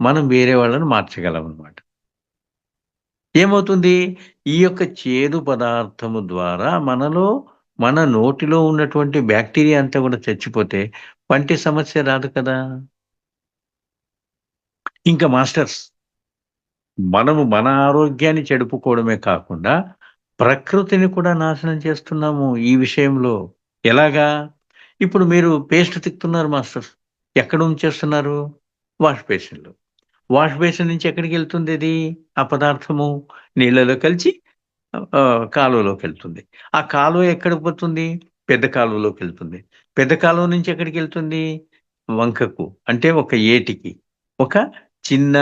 మనం వేరే వాళ్ళని మార్చగలమనమాట. ఏమవుతుంది? ఈ యొక్క చేదు పదార్థము ద్వారా మనలో మన నోటిలో ఉన్నటువంటి బాక్టీరియా అంతా కూడా చచ్చిపోతే పంటి సమస్య రాదు కదా! ఇంకా మాస్టర్స్ మనము మన ఆరోగ్యాన్ని చెడుపుకోవడమే కాకుండా, ప్రకృతిని కూడా నాశనం చేస్తున్నాము ఈ విషయంలో. ఎలాగా? ఇప్పుడు మీరు పేస్ట్ తిక్కుతున్నారు మాస్టర్స్. ఎక్కడ ఉంచేస్తున్నారు? వాష్ బేసిన్‌లో. వాష్ బేసిన్ నుంచి ఎక్కడికెళ్తుందది? ఆ పదార్థము నీళ్ళలో కలిసి కాలువలోకెళ్తుంది. ఆ కాలువ ఎక్కడికి పోతుంది? పెద్ద కాలువలోకెళ్తుంది. పెద్ద కాలువ నుంచి ఎక్కడికెళ్తుంది? వంకకు. అంటే ఒక ఏటికి. ఒక చిన్న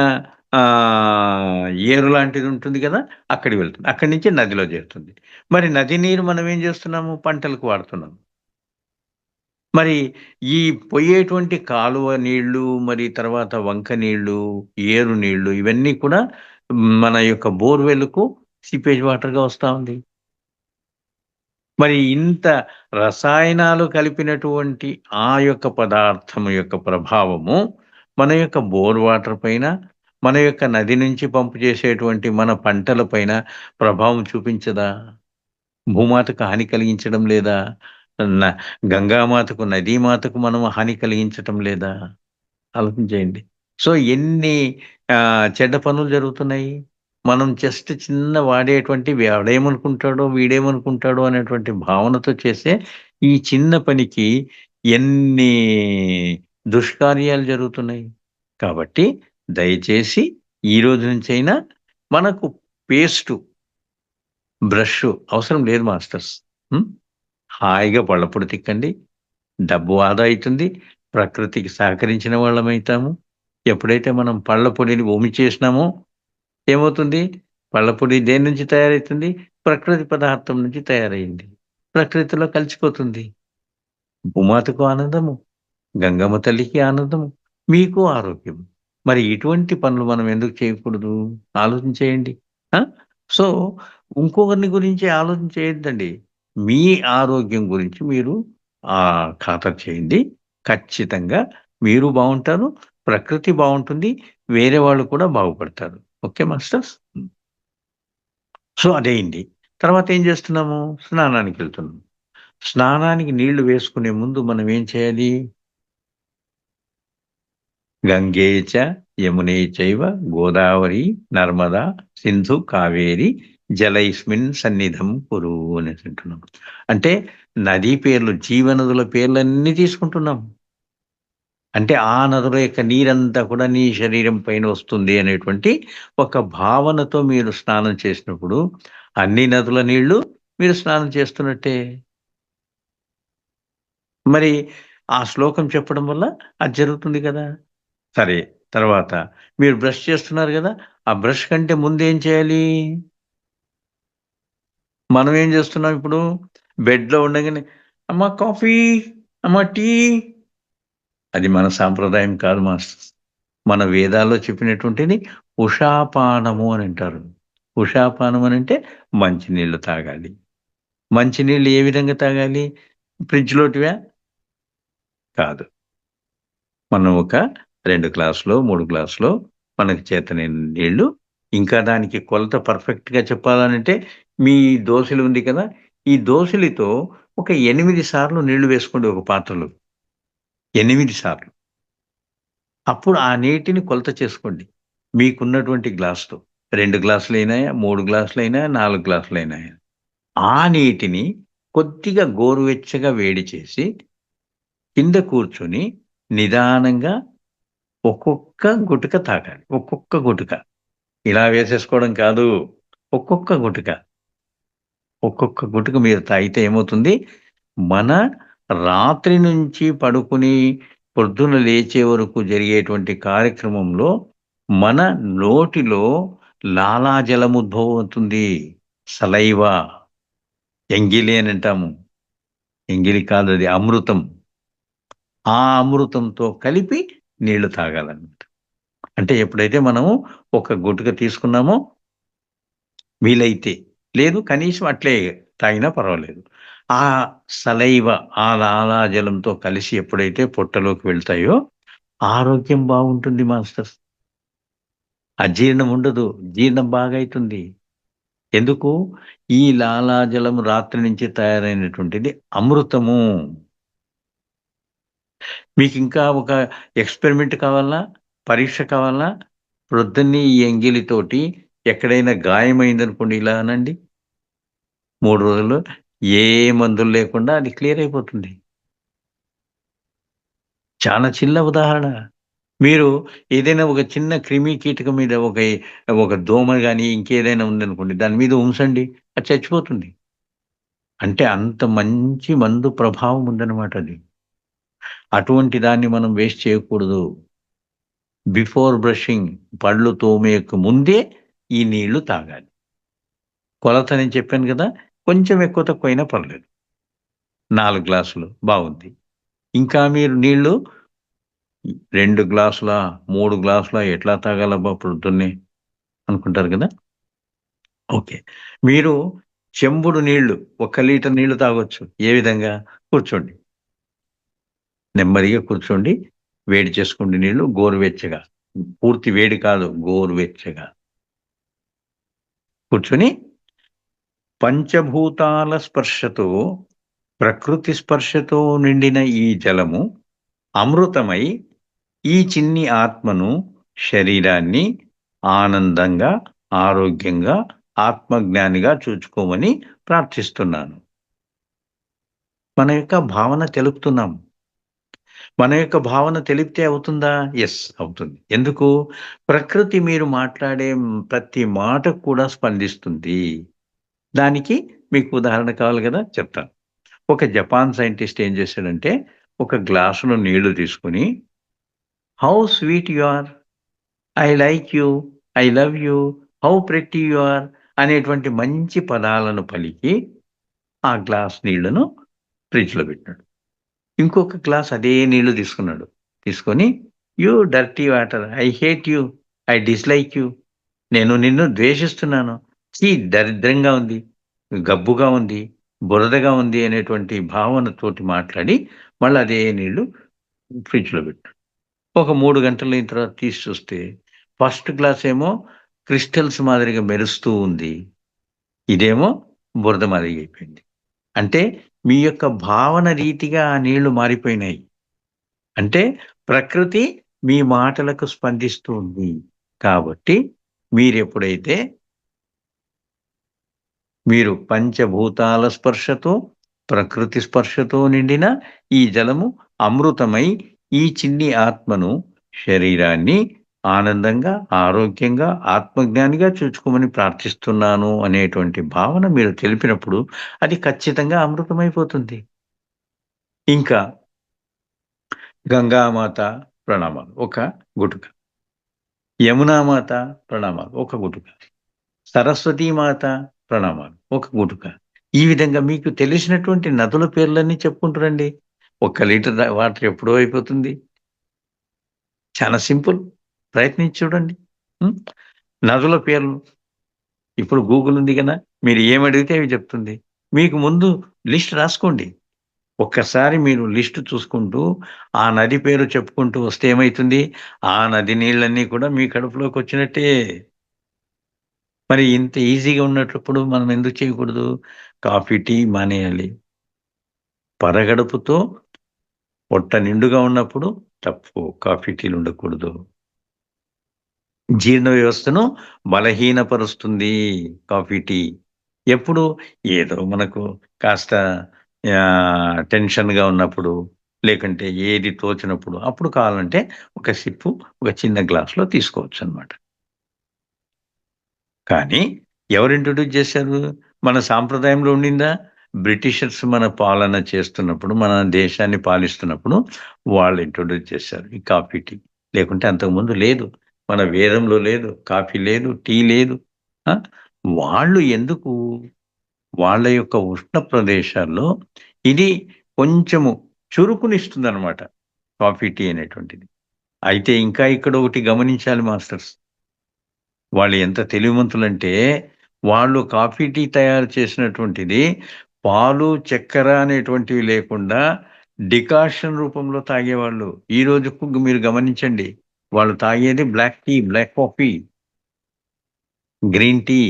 ఏరు లాంటిది ఉంటుంది గదా! అక్కడికి వెళ్తుంది. అక్కడి నుంచి నదిలో చేరుతుంది. మరి నది నీరు మనం ఏం చేస్తున్నాము? పంటలకు వాడుతున్నాం. మరి ఈ పొయ్యేటువంటి కాలువ నీళ్ళు, మరి తర్వాత వంక నీళ్ళు, ఏరు నీళ్ళు ఇవన్నీ కూడా మన యొక్క బోర్‌వెల్‌కు సీపేజ్ వాటర్‌గా వస్తా ఉంది. మరి ఇంత రసాయనాలు కలిపినటువంటి ఆ యొక్క పదార్థం యొక్క ప్రభావము మన యొక్క బోర్ వాటర్ పైన, మన యొక్క నది నుంచి పంపు చేసేటువంటి మన పంటల పైన ప్రభావం చూపించదా? భూమాతకు హాని కలిగించడం లేదా? న గంగామాతకు, నదీమాతకు మనం హాని కలిగించటం లేదా? ఆలోచించేయండి. సో, ఎన్ని చెడ్డ పనులు జరుగుతున్నాయి. మనం జస్ట్ చిన్న వాడేటువంటి వాడేమనుకుంటాడో, వీడేమనుకుంటాడో అనేటువంటి భావనతో చేసే ఈ చిన్న పనికి ఎన్ని దుష్కార్యాలు జరుగుతున్నాయి. కాబట్టి దయచేసి ఈ రోజు నుంచైనా మనకు పేస్టు, బ్రషు అవసరం లేదు మాస్టర్స్. హ్మ్. హాయిగా పళ్ళపొడి తిక్కండి. డబ్బు ఆదా అయితుంది. ప్రకృతికి సహకరించిన వాళ్ళమైతాము. ఎప్పుడైతే మనం పళ్ళ పొడిని ఒమి చేసినామో ఏమవుతుంది? పళ్ళ పొడి దేని నుంచి తయారైతుంది? ప్రకృతి పదార్థం నుంచి తయారయింది. ప్రకృతిలో కలిసిపోతుంది. భూమాతకు ఆనందము, గంగమ్మ తల్లికి ఆనందము, మీకు ఆరోగ్యం. మరి ఇటువంటి పనులు మనం ఎందుకు చేయకూడదు? ఆలోచించేయండి. ఆ! సో, ఇంకొకరిని గురించి ఆలోచన చేయొద్దండి. మీ ఆరోగ్యం గురించి మీరు ఖాతరు చేయండి. ఖచ్చితంగా మీరు బావుంటారు, ప్రకృతి బావుంటుంది, వేరే వాళ్ళు కూడా బాగుపడతారు. Okay masters? హ్మ్. సో, అదయింది. తర్వాత ఏం చేస్తున్నాము? స్నానానికెళ్తున్నాం. స్నానానికి నీళ్లు వేసుకునే ముందు మనం ఏం చేయాలి? గంగే చ యమునే చైవ గోదావరి నర్మదా సింధు కావేరి జలైస్మిన్ సన్నిధం కురు అనేసి అంటున్నాం. అంటే నదీ పేర్లు, జీవనదుల పేర్లన్నీ తీసుకుంటున్నాం. అంటే ఆ నదుల యొక్క నీరంతా కూడా నీ శరీరం పైన వస్తుంది అనేటువంటి ఒక భావనతో మీరు స్నానం చేసినప్పుడు అన్ని నదుల నీళ్ళు మీరు స్నానం చేస్తున్నట్టే. మరి ఆ శ్లోకం చెప్పడం వల్ల అది జరుగుతుంది కదా! సరే. తర్వాత మీరు బ్రష్ చేస్తున్నారు గదా! ఆ బ్రష్ కంటే ముందేం చేయాలి? మనం ఏం చేస్తున్నాం ఇప్పుడు? బెడ్‌లో ఉండంగానే అమ్మ కాఫీ, అమ్మ టీ అది మన సాంప్రదాయం కాదు మాస్టర్స్. మన వేదాల్లో చెప్పినటువంటిది ఉషాపానము అని అంటారు. ఉషాపానం అనంటే మంచినీళ్ళు తాగాలి. మంచినీళ్ళు ఏ విధంగా తాగాలి? ఫ్రిడ్జ్‌లోటివా? కాదు. మనం ఒక 2 గ్లాసులో, 3 గ్లాసులో మనకు చేతనైన నీళ్ళు, ఇంకా దానికి కొలత పర్ఫెక్ట్‌గా చెప్పాలనంటే మీ దోసెలు ఉంది కదా! ఈ దోసెలితో ఒక 8 సార్లు నీళ్లు వేసుకోండి ఒక పాత్రలో. 8 సార్లు. అప్పుడు ఆ నీటిని కొలత చేసుకోండి. మీకున్నటువంటి గ్లాస్‌తో. 2 గ్లాసులైనాయా? 3 గ్లాసులైనా? 4 గ్లాసులైనాయా? ఆ నీటిని కొద్దిగా గోరువెచ్చగా వేడి చేసి, కింద కూర్చొని నిదానంగా ఒక్కొక్క గుటక తాగాలి. ఒక్కొక్క గుటక. ఇలా వేసేసుకోవడం కాదు. ఒక్కొక్క గుటక. ఒక్కొక్క గుటక మీరు తాగితే ఏమవుతుంది? మన రాత్రి నుంచి పడుకుని పొద్దున లేచే వరకు జరిగేటువంటి కార్యక్రమంలో మన నోటిలో లాలాజలం ఉద్భవం అవుతుంది. సలైవా, ఎంగిలి అని అంటాము. ఎంగిలి కాదది అమృతం. ఆ అమృతంతో కలిపి నీళ్లు తాగాలన్నమాట. అంటే ఎప్పుడైతే మనము ఒక గుటక తీసుకున్నామో వీలైతే. లేదు కనీసం అట్లే తాగినా పర్వాలేదు. ఆ సలైవ ఆ లాలాజలంతో కలిసి ఎప్పుడైతే పొట్టలోకి వెళ్తాయో ఆరోగ్యం బాగుంటుంది మాస్టర్స్. అజీర్ణం ఉండదు. జీర్ణం బాగా అయితుంది. ఎందుకు? ఈ లాలాజలం రాత్రి నుంచి తయారైనటువంటిది అమృతము. మీకింకా ఒక ఎక్స్‌పెరిమెంట్ కావాలా? పరీక్ష కావాలా? ప్రొద్దున్నే ఈ ఎంగిలితోటి ఎక్కడైనా గాయమైందనుకోండి ఇలా అనండి. 3 రోజుల్లో ఏ మందులు లేకుండా అది క్లియర్ అయిపోతుంది. చాలా చిన్న ఉదాహరణ. మీరు ఏదైనా ఒక చిన్న క్రిమి కీటకం మీద ఒక దోమ గాని, ఇంకేదైనా ఉందనుకోండి, దాని మీద ఉంచండి. అది చచ్చిపోతుంది. అంటే అంత మంచి మందు ప్రభావం ఉందన్నమాట అది. అటువంటి దాన్ని మనం వేస్ట్ చేయకూడదు. బిఫోర్ బ్రషింగ్ పళ్ళు తోమేయక ముందే ఈ నీళ్లు తాగాలి. కొలత నేను చెప్పాను గదా! కొంచెం ఎక్కువ తక్కువైనా పర్లేదు. 4 గ్లాసులు బావుంది. ఇంకా మీరు నీళ్ళు 2 గ్లాసులా, 3 గ్లాసులా ఎట్లా తాగాలబ్బా పొద్దున్నే అనుకుంటారు కదా! ఓకే. మీరు చెంబుడు నీళ్ళు, 1 లీటర్ నీళ్ళు తాగొచ్చు. ఏ విధంగా? కూర్చోండి. నెమ్మదిగా కూర్చోండి. వేడి చేసుకోండి నీళ్ళు గోరువెచ్చగా. పూర్తి వేడి కాదు, గోరువెచ్చగా. కూర్చొని పంచభూతాల స్పర్శతో, ప్రకృతి స్పర్శతో నిండిన ఈ జలము అమృతమై ఈ చిన్ని ఆత్మను, శరీరాన్ని ఆనందంగా, ఆరోగ్యంగా, ఆత్మజ్ఞానిగా చూచుకోమని ప్రార్థిస్తున్నాను. మన యొక్క భావన తెలుపుతున్నాం. మన యొక్క భావన తెలిపితే అవుతుందా? యెస్, అవుతుంది. ఎందుకు? ప్రకృతి మీరు మాట్లాడే ప్రతి మాటకు కూడా స్పందిస్తుంది. దానికి మీకు ఉదాహరణ కావాలి గదా! చెప్తాను. ఒక జపాన్ సైంటిస్ట్ ఏం చేశాడంటే, ఒక గ్లాసులో నీళ్లు తీసుకొని, "how sweet you are. I like you. I love you. How pretty you are" అనేటువంటి మంచి పదాలను పలికి, ఆ గ్లాస్ నీళ్లను ఫ్రిడ్జ్‌లో పెట్టాడు. ఇంకొక గ్లాస్ అదే నీళ్లు తీసుకున్నాడు. తీసుకొని, "you dirty water. I hate you. I dislike you. నేను నిన్ను ద్వేషిస్తున్నాను. ఛీ! దరిద్రంగా ఉంది. గబ్బుగా ఉంది. బురదగా ఉంది" అనేటువంటి భావనతోటి మాట్లాడి, మళ్ళా అదే నీళ్లు ఫ్రిడ్జ్‌లో పెట్టాడు. ఒక 3 గంటలయిన తర్వాత తీసి చూస్తే, ఫస్ట్ గ్లాస్ ఏమో క్రిస్టల్స్ మాదిరిగా మెరుస్తూ ఉంది. ఇదేమో బురద మాదిరిగా అయిపోయింది. అంటే మీ యొక్క భావన రీతిగా ఆ నీళ్లు మారిపోయినాయి. అంటే ప్రకృతి మీ మాటలకు స్పందిస్తూ ఉంది. కాబట్టి మీరెప్పుడైతే మీరు పంచభూతాల స్పర్శతో, ప్రకృతి స్పర్శతో నిండిన ఈ జలము అమృతమై ఈ చిన్ని ఆత్మను, శరీరాన్ని ఆనందంగా, ఆరోగ్యంగా, ఆత్మజ్ఞానిగా చూచుకోమని ప్రార్థిస్తున్నాను అనేటువంటి భావన మీరు తెలిపినప్పుడు అది ఖచ్చితంగా అమృతమైపోతుంది. ఇంకా గంగామాత ప్రణామాలు ఒక గుటక. యమునామాత ప్రణామాలు ఒక గుటక. సరస్వతీమాత ప్రణామాలు ఒక గుటక. ఈ విధంగా మీకు తెలిసినటువంటి నదుల పేర్లన్నీ చెప్పుకుంటూ రండి. 1 లీటర్ వాటర్ ఎప్పుడో అయిపోతుంది. చాలా సింపుల్. ప్రయత్నించి చూడండి. హ్మ్. నదుల పేర్లు ఇప్పుడు గూగుల్ ఉంది గదా! మీరు ఏమడిగితే అవి చెప్తుంది. మీకు ముందు లిస్ట్ రాసుకోండి. ఒక్కసారి మీరు లిస్ట్ చూసుకుంటూ, ఆ నది పేరు చెప్పుకుంటూ వస్తే ఏమైతుంది? ఆ నది నీళ్ళన్నీ కూడా మీ కడుపులోకొచ్చినట్టే. మరి ఇంత ఈజీగా ఉన్నటప్పుడు మనం ఎందుకు చేయకూడదు? కాఫీ, టీ మానేయాలి. పరగడుపుతో పొట్ట నిండుగా ఉన్నప్పుడు తప్పు. కాఫీ, టీలు ఉండకూడదు. జీర్ణ వ్యవస్థను బలహీనపరుస్తుంది కాఫీ, టీ. ఎప్పుడు? ఏదో మనకు కాస్త టెన్షన్‌గా ఉన్నప్పుడు, లేకంటే ఏది తోచనప్పుడు, అప్పుడు కావాలంటే ఒక సిప్పు ఒక చిన్న గ్లాస్‌లో తీసుకోవచ్చనమాట. కానీ ఎవరు ఇంట్రొడ్యూస్ చేశారు? మన సాంప్రదాయంలో ఉండిందా? బ్రిటిషర్స్ మన పాలన చేస్తున్నప్పుడు, మన దేశాన్ని పాలిస్తున్నప్పుడు వాళ్ళు ఇంట్రొడ్యూస్ చేశారు. ఈ కాఫీ, టీ. లేకుంటే అంతకుముందు లేదు. మన వేదంలో లేదు. కాఫీ లేదు. టీ లేదు. ఆ! వాళ్ళు ఎందుకు వాళ్ళ యొక్క ఉష్ణ ప్రదేశాల్లో ఇది కొంచెము చురుకునిస్తుందనమాట. కాఫీ, టీ అనేటువంటిది. అయితే ఇంకా ఇక్కడ ఒకటి గమనించాలి మాస్టర్స్. వాళ్ళు ఎంత తెలివిమంతులంటే, వాళ్ళు కాఫీ, టీ తయారు చేసినటువంటిది పాలు, చక్కెర అనేటువంటివి లేకుండా డికాషన్ రూపంలో తాగేవాళ్ళు. ఈ రోజుకు మీరు గమనించండి. వాళ్ళు తాగేది black tea, black coffee, green tea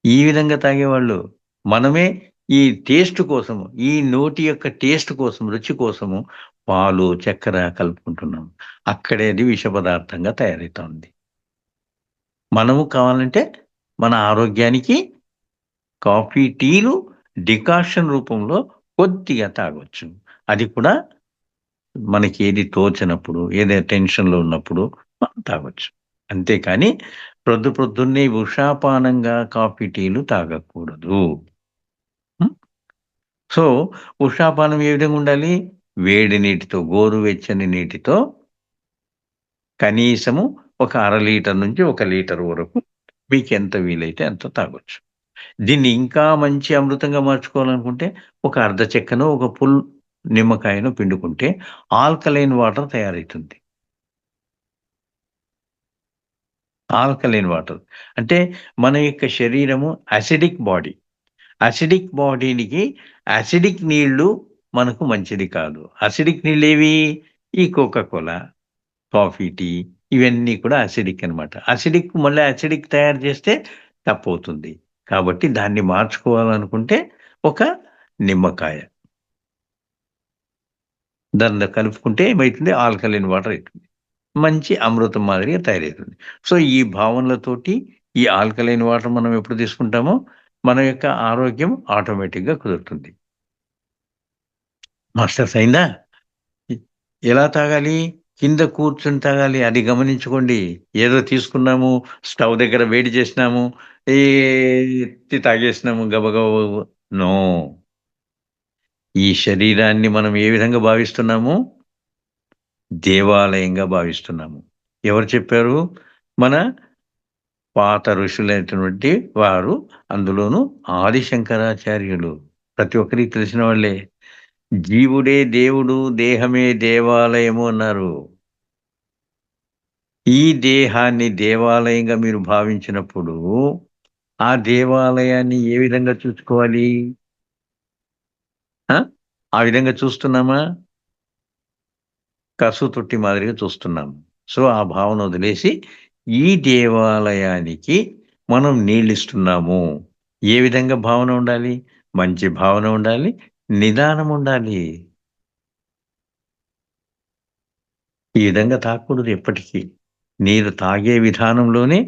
ఈ విధంగా తాగేవాళ్ళు. మనమే ఈ టేస్ట్ కోసము, ఈ నోటి యొక్క టేస్ట్ కోసం, రుచి కోసము పాలు, చక్కెర కలుపుకుంటున్నాం. అక్కడే అది విష పదార్థంగా తయారైతా ఉంది. మనము కావాలంటే మన ఆరోగ్యానికి కాఫీ, టీలు డికాషన్ రూపంలో కొద్దిగా తాగొచ్చు. అది కూడా మనకేది తోచనప్పుడు, ఏదైనా టెన్షన్‌లో ఉన్నప్పుడు మనం తాగొచ్చు. అంతేకాని ప్రొద్దున్నే ఉషాపానంగా కాఫీ, టీలు తాగకూడదు. హ్మ్. సో, ఉషాపానం ఏ విధంగా ఉండాలి? వేడి నీటితో, గోరువెచ్చని నీటితో కనీసము ఒక అర లీటర్ నుంచి ఒక లీటర్ వరకు మీకెంత వీలైతే అంత తాగొచ్చు. దీన్ని ఇంకా మంచి అమృతంగా మార్చుకోవాలనుకుంటే ఒక అర్ధ చెక్కనో, ఒక పుల్ నిమ్మకాయనో పిండుకుంటే ఆల్కలైన్ వాటర్ తయారైతుంది. Alkaline water. అంటే మన యొక్క శరీరము అసిడిక్ బాడీ. అసిడిక్ బాడీనికి అసిడిక్ నీళ్ళు మనకు మంచిది కాదు. అసిడిక్ నీళ్ళేవి? ఈ కోకా కోలా, కాఫీ, టీ ఇవన్నీ కూడా అసిడిక్ అనమాట. అసిడిక్ మళ్ళీ అసిడిక్ తయారు చేస్తే తప్పవుతుంది. కాబట్టి దాన్ని మార్చుకోవాలనుకుంటే ఒక నిమ్మకాయ. దానిలో కలుపుకుంటే ఏమైతుంది? ఆల్కలైన్ వాటర్ అయితుంది. మంచి అమృతం మాదిరిగా తయారైతుంది. సో, ఈ భావనలతోటి ఈ ఆల్కలైన్ వాటర్ మనం ఎప్పుడు తీసుకుంటామో, మన యొక్క ఆరోగ్యం ఆటోమేటిక్‌గా కుదురుతుంది. మాస్టర్స్ అయిందా? ఇ ఎలా తాగాలి? కింద కూర్చొని తాగాలి. అది గమనించుకోండి. ఏదో తీసుకున్నాము, స్టవ్ దగ్గర వేడి చేసినాము, తాగేసినాము గబగబా. నో. ఈ శరీరాన్ని మనం ఏ విధంగా భావిస్తున్నాము? దేవాలయంగా భావిస్తున్నాము. ఎవరు చెప్పారు? మన పాత ఋషులైనటువంటి వారు. అందులోనూ ఆది శంకరాచార్యులు. ప్రతి ఒక్కరికి తెలిసిన వాళ్ళే. జీవుడే దేవుడు, దేహమే దేవాలయము అన్నారు. ఈ దేహాన్ని దేవాలయంగా మీరు భావించినప్పుడు, ఆ దేవాలయాన్ని ఏ విధంగా చూసుకోవాలి? ఆ! ఆ విధంగా చూస్తున్నామా? కసుతొట్టి మాదిరిగా చూస్తున్నాము. సో, ఆ భావన వదిలేసి, ఈ దేవాలయానికి మనం నీళ్ళిస్తున్నాము. ఏ విధంగా భావన ఉండాలి? మంచి భావన ఉండాలి. నిదానం ఉండాలి. ఈ విధంగా తాగకూడదు ఎప్పటికీ. నీరు తాగే విధానంలోనే,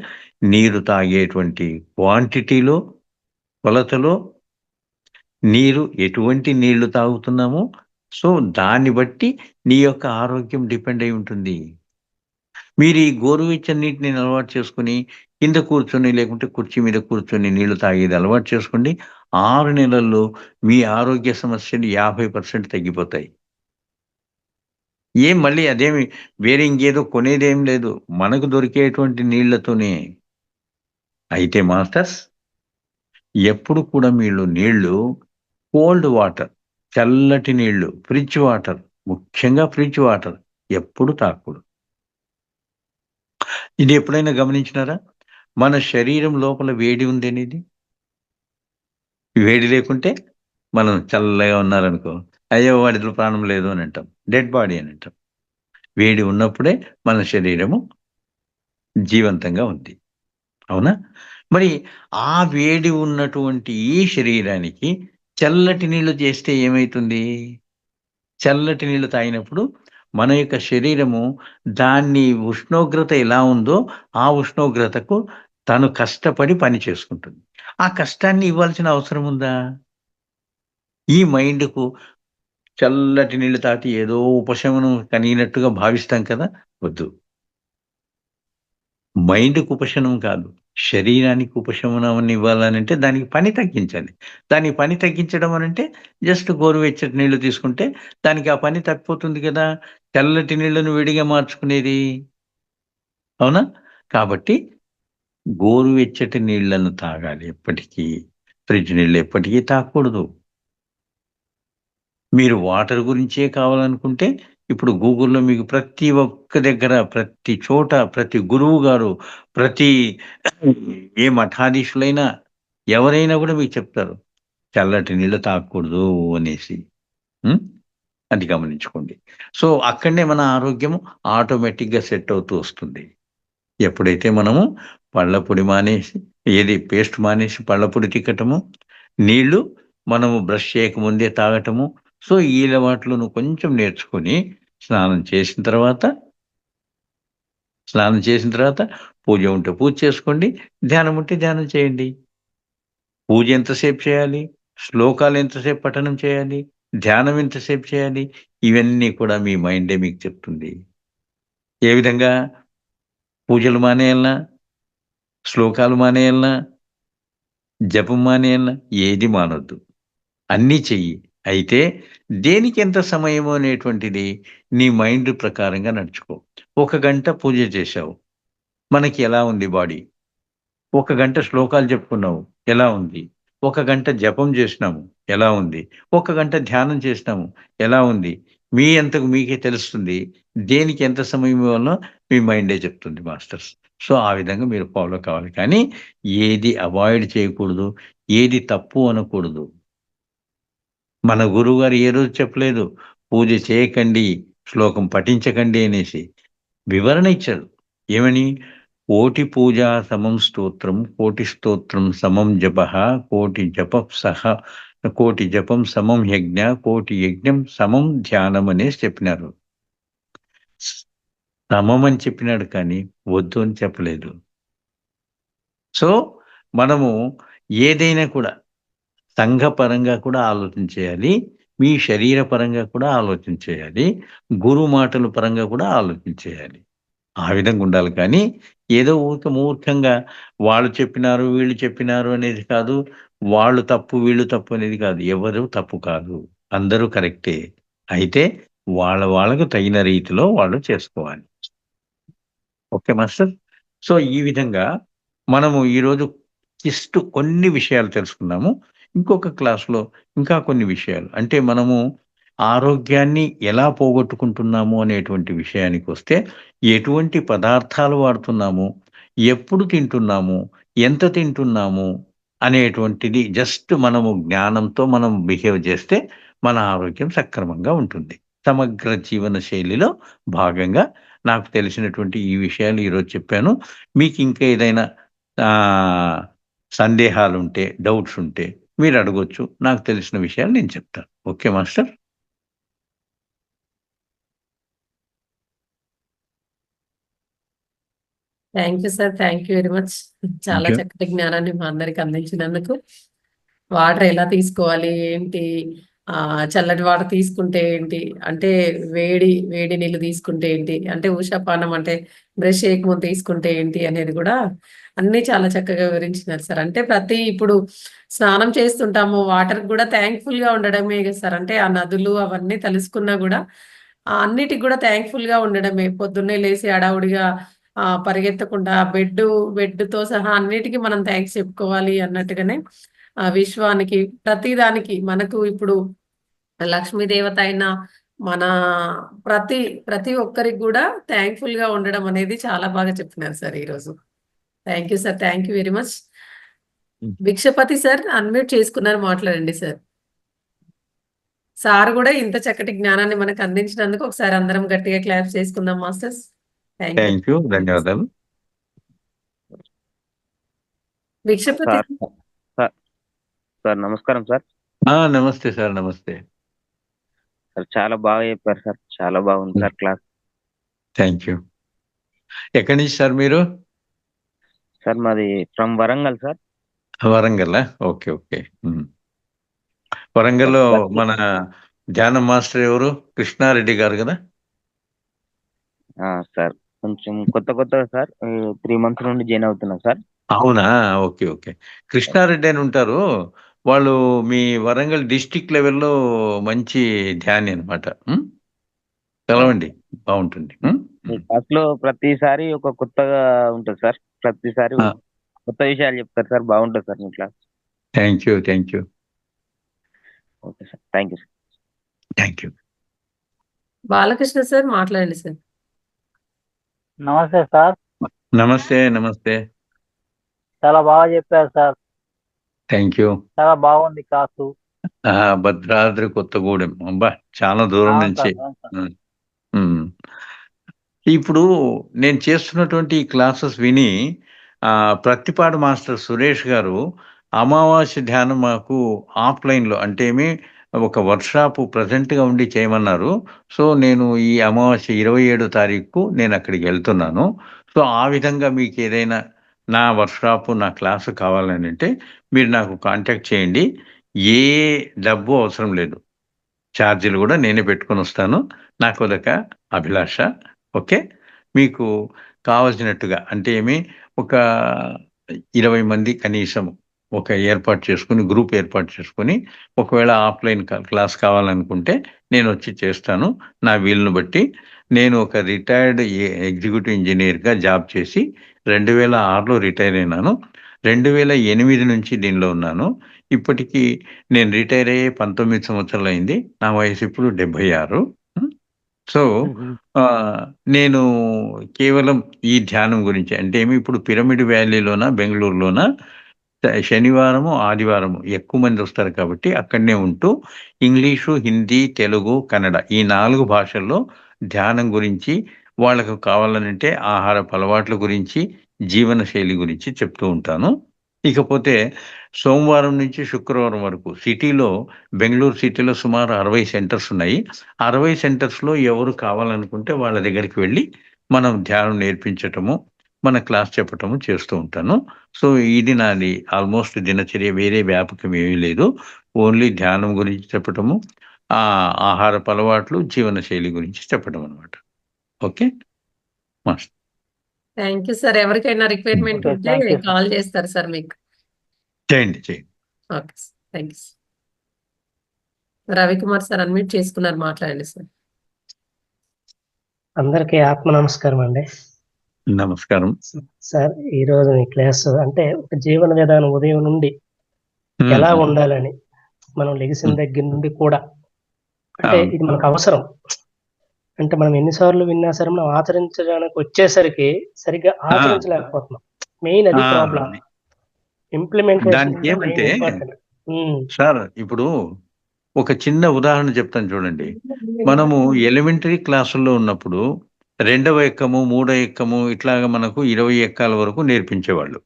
నీరు తాగేటువంటి క్వాంటిటీలో, కొలతలో, నీరు ఎటువంటి నీళ్లు తాగుతున్నామో, సో, దాన్ని బట్టి నీ యొక్క ఆరోగ్యం డిపెండ్ అయి ఉంటుంది. మీరు ఈ గోరువెచ్చని నీటిని అలవాటు చేసుకొని, కింద కూర్చొని లేకుంటే కుర్చీ మీద కూర్చొని నీళ్లు తాగేది అలవాటు చేసుకోండి. 6 నెలల్లో మీ ఆరోగ్య సమస్యలు 50% తగ్గిపోతాయి. మళ్ళీ అదేమి వేరే ఇంకేదో కొనేదేం లేదు. మనకు దొరికేటువంటి నీళ్లతోనే. అయితే మాస్టర్స్, ఎప్పుడు కూడా నీళ్ళు కోల్డ్ వాటర్, చల్లటి నీళ్ళు, ఫ్రిడ్జ్ వాటర్, ముఖ్యంగా ఫ్రిడ్జ్ వాటర్ ఎప్పుడు తాగకూడదు. ఇది ఎప్పుడైనా గమనించినారా? మన శరీరం లోపల వేడి ఉందనేది. వేడి లేకుంటే మనం చల్లగా ఉన్నారనుకో, అయ్యో! వాడిలో ప్రాణం లేదు అని అంటాం. డెడ్ బాడీ అని అంటాం. వేడి ఉన్నప్పుడే మన శరీరము జీవంతంగా ఉంది. అవునా? మరి ఆ వేడి ఉన్నటువంటి ఈ శరీరానికి చల్లటి నీళ్లు చేస్తే ఏమైతుంది? చల్లటి నీళ్లు తాగినప్పుడు మన యొక్క శరీరము దాన్ని ఉష్ణోగ్రత ఎలా ఉందో, ఆ ఉష్ణోగ్రతకు తను కష్టపడి పని చేసుకుంటుంది. ఆ కష్టాన్ని ఇవ్వాల్సిన అవసరం ఉందా? ఈ మైండ్‌కు చల్లటి నీళ్లు తాగితే ఏదో ఉపశమనం కలిగినట్టుగా భావిస్తాం కదా! వద్దు. మైండ్‌కి ఉపశమనం కాదు. శరీరానికి ఉపశమనం ఇవ్వాలనంటే దానికి పని తగ్గించాలి. దానికి పని తగ్గించడం అనంటే జస్ట్ గోరువెచ్చటి నీళ్లు తీసుకుంటే దానికి ఆ పని తప్పిపోతుంది కదా! చల్లటి నీళ్లను వేడిగా మార్చుకునేది. అవునా? కాబట్టి గోరువెచ్చటి నీళ్లను తాగాలి ఎప్పటికీ. ఫ్రిడ్జ్ నీళ్లు ఎప్పటికీ తాగకూడదు. మీరు వాటర్ గురించే కావాలనుకుంటే, ఇప్పుడు గూగుల్‌లో మీకు ప్రతి ఒక్క దగ్గర, ప్రతి చోట, ప్రతి గురువు గారు, ప్రతి ఏ మఠాధీశులైనా, ఎవరైనా గూడా మీకు చెప్తారు. చల్లటి నీళ్ళు తాగకూడదు అనేసి. హ్మ్. అది గమనించుకోండి. సో, అక్కడనే మన ఆరోగ్యం ఆటోమేటిక్‌గా సెట్ అవుతూ వస్తుంది. ఎప్పుడైతే మనము పళ్ళ పొడి మానేసి, పేస్ట్ మానేసి పళ్ళ పొడి తిక్కటము, నీళ్ళు మనము బ్రష్ చేయకముందే తాగటము. సో, ఈ అలవాట్లు నువ్వు కొంచెం నేర్చుకొని, స్నానం చేసిన తర్వాత స్నానం చేసిన తర్వాత పూజ ఉంటే పూజ చేసుకోండి. ధ్యానం ఉంటే ధ్యానం చేయండి. పూజ ఎంతసేపు చేయాలి? శ్లోకాలు ఎంతసేపు పఠనం చేయాలి? ధ్యానం ఎంతసేపు చేయాలి? ఇవన్నీ కూడా మీ మైండే మీకు చెప్తుంది. ఏ విధంగా పూజలు మానేయాలనా? శ్లోకాలు మానేయాలనా? జపం మానేయాలనా? ఏది మానొద్దు. అన్నీ చెయ్యి. అయితే దేనికెంత సమయము అనేటువంటిది నీ మైండ్ ప్రకారంగా నడుచుకో. ఒక గంట పూజ చేశావు. మనకి ఎలా ఉంది బాడీ? ఒక గంట శ్లోకాలు చెప్పుకున్నావు. ఎలా ఉంది? ఒక గంట జపం జేసినాము. ఎలా ఉంది? ఒక గంట ధ్యానం చేసినాము. ఎలా ఉంది? మీ అంతకు మీకే తెలుస్తుంది. దేనికి ఎంత సమయం ఇవ్వాలో మీ మైండే చెప్తుంది మాస్టర్స్. సో, ఆ విధంగా మీరు ఫాలో కావాలి. కానీ ఏది అవాయిడ్ చేయకూడదు. ఏది తప్పు అనకూడదు. మన గురువుగారు ఏ రోజు చెప్పలేదు. పూజ చేయకండి, శ్లోకం పఠించకండి అనేసి. వివరణ ఇచ్చాడు. ఏమని? కోటి పూజా సమం స్తోత్రం, కోటి స్తోత్రం సమం జపః, కోటి జపః సహ కోటి జపం సమం యజ్ఞ, కోటి యజ్ఞం సమం ధ్యానం అనేసి చెప్పినారు. సమం అని చెప్పినాడు కానీ, వద్దు అని చెప్పలేదు. సో, మనము ఏదైనా కూడా సంఘపరంగా కూడా ఆలోచన చేయాలి. మీ శరీర పరంగా కూడా ఆలోచన చేయాలి. గురువు మాటల పరంగా కూడా ఆలోచన చేయాలి. ఆ విధంగా ఉండాలి కానీ, ఏదో ఊరికే మూర్ఖంగా వాళ్ళు చెప్పినారు, వీళ్ళు చెప్పినారు అనేది కాదు. వాళ్ళు తప్పు, వీళ్ళు తప్పు అనేది కాదు. ఎవరు తప్పు కాదు. అందరూ కరెక్టే. అయితే వాళ్ళకు తగిన రీతిలో వాళ్ళు చేసుకోవాలి. Okay master. సో, ఈ విధంగా మనము ఈరోజు జస్ట్ కొన్ని విషయాలు తెలుసుకున్నాము. ఇంకొక క్లాస్‌లో ఇంకా కొన్ని విషయాలు అంటే మనము ఆరోగ్యాన్ని ఎలా పోగొట్టుకుంటున్నాము అనేటువంటి విషయానికొస్తే, ఎటువంటి పదార్థాలు వాడుతున్నాము, ఎప్పుడు తింటున్నాము, ఎంత తింటున్నాము అనేటువంటిది జస్ట్ మనము జ్ఞానంతో మనం బిహేవ్ చేస్తే మన ఆరోగ్యం సక్రమంగా ఉంటుంది. సమగ్ర జీవన శైలిలో భాగంగా నాకు తెలిసినటువంటి ఈ విషయాలు ఈరోజు చెప్పాను. మీకింకా ఏదైనా ఆహ్, సందేహాలుంటే, డౌట్స్ ఉంటే మీరడగొచ్చు. నాకు తెలిసిన విషయాలు నేను చెప్తాను. Okay master? Thank you sir. Thank you very much. Thank చాలా యూ. చక్కటి జ్ఞానాన్ని మా అందరికి అందించినందుకు. వాటర్ ఎలా తీసుకోవాలి? ఏంటి? చల్లటి వాటర్ తీసుకుంటే ఏంటి? అంటే వేడి నీళ్ళు తీసుకుంటే ఏంటి? అంటే ఉషాపానం అంటే బ్రష్ చేయకముందు తీసుకుంటే ఏంటి? అనేది గూడా అన్నీ చాలా చక్కగా వివరించినారు సార్. అంటే ఇప్పుడు స్నానం చేస్తుంటాము. వాటర్‌కి గూడా థాంక్‌ఫుల్‌గా ఉండడమే గదా సార్. అంటే ఆ నదులు అవన్నీ తలుసుకున్నా గూడా అన్నిటికి గూడా థాంక్‌ఫుల్‌గా ఉండడమే. పొద్దున్నే లేసి హడావుడిగా పరిగెత్తకుండా బెడ్‌తో సహా అన్నిటికి మనం థాంక్స్ చెప్పుకోవాలి అన్నట్టుగానే విశ్వానికి ప్రతిదానికి మనకు ఇప్పుడు లక్ష్మీ దేవత అయినా, మన ప్రతి ప్రతి ఒక్కరికి గూడా థాంక్‌ఫుల్‌గా ఉండడం అనేది చాలా బాగా చెప్పినారు సార్ ఈరోజు. Thank you sir. Thank you very much. హ్మ్. భిక్షపతి సార్ అన్‌మ్యూట్ చేసుకున్నారు. మాట్లాడండి సార్. సార్ గూడా ఇంత చక్కటి జ్ఞానాన్ని మనకు అందించినందుకు ఒకసారి అందరం గట్టిగా క్లాప్స్ చేసుకుందాం masters. Thank you. Thank you. ధన్యవాదాలు. భిక్షపతి సార్ సార్ సార్ నమస్కారం సార్. నమస్తే సార్. నమస్తే. సార్ చాలా బాగా చెప్పారు సార్. చాలా బాగుంది సార్ క్లాస్. Thank you. ఎక్కడి నుంచి సార్ మీరు? సార్ మాది ఫ్రమ్ వరంగల్ సార్. వరంగల్లా? ఓకే. ఓకే. హ్మ్. వరంగల్‌లో మన ధ్యానం మాస్టర్ ఎవరు? కృష్ణారెడ్డి గారు గదా? సార్ కొంచెం కొత్తగా సార్. 3 మంత్స్ నుండి జాయిన్ అవుతున్నా సార్. అవునా? ఓకే. ఓకే. కృష్ణారెడ్డి అని ఉంటారు. వాళ్ళు మీ వరంగల్ డిస్ట్రిక్ట్ లెవెల్‌లో మంచి ధ్యాని అన్నమాట. హ్మ్. కలవండి. బావుంటుంది. హ్మ్. మీ హ్మ్. క్లాస్‌లో ప్రతిసారి ఒక కొత్తగా ఉంటది సార్. ప్రతిసారి ఆ! కొత్త విషయాలు చెప్తారు సార్. బాగుంటది sir me class. Thank you. Thank you. Okay sir. Thank you sir. Thank you. Balakrishna sir మాట్లాడండి సార్. నమస్తే సార్. నమస్తే. నమస్తే. చాలా బాగా చెప్పారు సార్. Thank you. చాలా బాగుంది క్లాసు. భద్రాద్రి కొత్తగూడెం. అబ్బా! చాలా దూరం అవును నుంచి. సార్. అవును సార్. హ్మ్. హ్మ్. ఇప్పుడు నేను చేస్తున్నటువంటి ఈ క్లాసెస్ విని ప్రత్తిపాడు మాస్టర్ సురేష్ గారు అమావాస్య ధ్యానం మాకు ఆఫ్‌లైన్‌లో అంటే ఒక వర్క్‌షాప్ ప్రెజెంట్‌గా ఉండి చేయమన్నారు. సో, నేను ఈ అమావాస్య 27 తారీఖుకు నేనక్కడికి వెళ్తున్నాను. సో, ఆ విధంగా మీకేదైనా నా వర్క్‌షాప్, నా క్లాస్ కావాలనంటే మీరు నాకు కాంటాక్ట్ చేయండి. ఏ డబ్బు అవసరం లేదు. చార్జీలు గూడా నేనే పెట్టుకొనొస్తాను. నాకదొక అభిలాష. ఓకే. మీకు కావాల్సినట్టుగా అంటే ఒక 20 మంది కనీసం ఒక ఏర్పాటు చేసుకొని, గ్రూప్ ఏర్పాటు చేసుకొని, ఒకవేళ ఆఫ్‌లైన్ క్లాస్ కావాలనుకుంటే నేనొచ్చి చేస్తాను. నా వీలుని బట్టి. నేను ఒక రిటైర్డ్ ఎగ్జిక్యూటివ్ ఇంజినీర్‌గా జాబ్ చేసి 2006లో రిటైర్ అయినాను. 2008 నుంచి దీనిలో ఉన్నాను. ఇప్పటికి నేను రిటైర్ అయ్యి 19 సంవత్సరాలు అయింది. నా వయసు ఇప్పుడు 76. సో నేను కేవలం ఈ ధ్యానం గురించి అంటే ఇప్పుడు పిరమిడ్ వ్యాలీలోన బెంగళూరులోన శనివారము ఆదివారము ఎక్కువ మంది వస్తారు కాబట్టి అక్కడనే ఉంటూ ఇంగ్లీషు, హిందీ, తెలుగు, కన్నడ ఈ 4 భాషల్లో ధ్యానం గురించి వాళ్ళకు కావాలనంటే ఆహారపు అలవాట్ల గురించి, జీవన శైలి గురించి చెప్తూ ఉంటాను. ఇకపోతే సోమవారం నుంచి శుక్రవారం వరకు బెంగళూరు సిటీలో సుమారు 60 సెంటర్స్ ఉన్నాయి. 60 సెంటర్స్‌లో ఎవరు కావాలనుకుంటే వాళ్ళ దగ్గరికి వెళ్ళి మనం ధ్యానం నేర్పించటము, మన క్లాస్ చెప్పటము చేస్తూ ఉంటాను. సో, ఇది నాది ఆల్మోస్ట్ దినచర్య. వేరే వ్యాపకం ఏమీ లేదు. ఓన్లీ ధ్యానం గురించి చెప్పటము, ఆహారపు అలవాట్లు, జీవన శైలి గురించి చెప్పడం అన్నమాట. Okay. Master. Thank you sir. ఎవరికైనా రిక్వైర్మెంట్ ఓకే. ఉంటే థ్యాంక్ యూ. కాల్ చేస్తారు సార్ మీకు. చేయండి. Okay sir. Thank you sir. Ravikumar sir unmute చేసుకున్నారు, మాట్లాడండి సార్. అందరికీ ఆత్మ నమస్కారం అండి. నమస్కారం. సార్, ఈరోజు మీ క్లాస్ అంటే ఒక జీవన విధానం ఉదయం నుండి ఎలా ఉండాలని మనం లెగిసిన దగ్గర నుండి కూడా అంటే అవును. ఇది మనకు అవసరం. అంటే మనం ఎన్నిసార్లు విన్నా సరే మనం ఆచరించడానికి వచ్చేసరికి సరిగ్గా ఆచరించలేకపోతున్నాం. మెయిన్ అది ప్రాబ్లం. దానికి ఇంప్లిమెంటేషన్ ఏమంటే ఇంపార్టెంట్. సార్ ఇప్పుడు ఒక చిన్న ఉదాహరణ చెప్తాను చూడండి. మనము ఎలిమెంటరీ క్లాసుల్లో ఉన్నప్పుడు 2వ ఎక్కము, 3వ ఎక్కము ఇట్లాగా మనకు 20 ఎక్కాల వరకు నేర్పించేవాళ్ళు.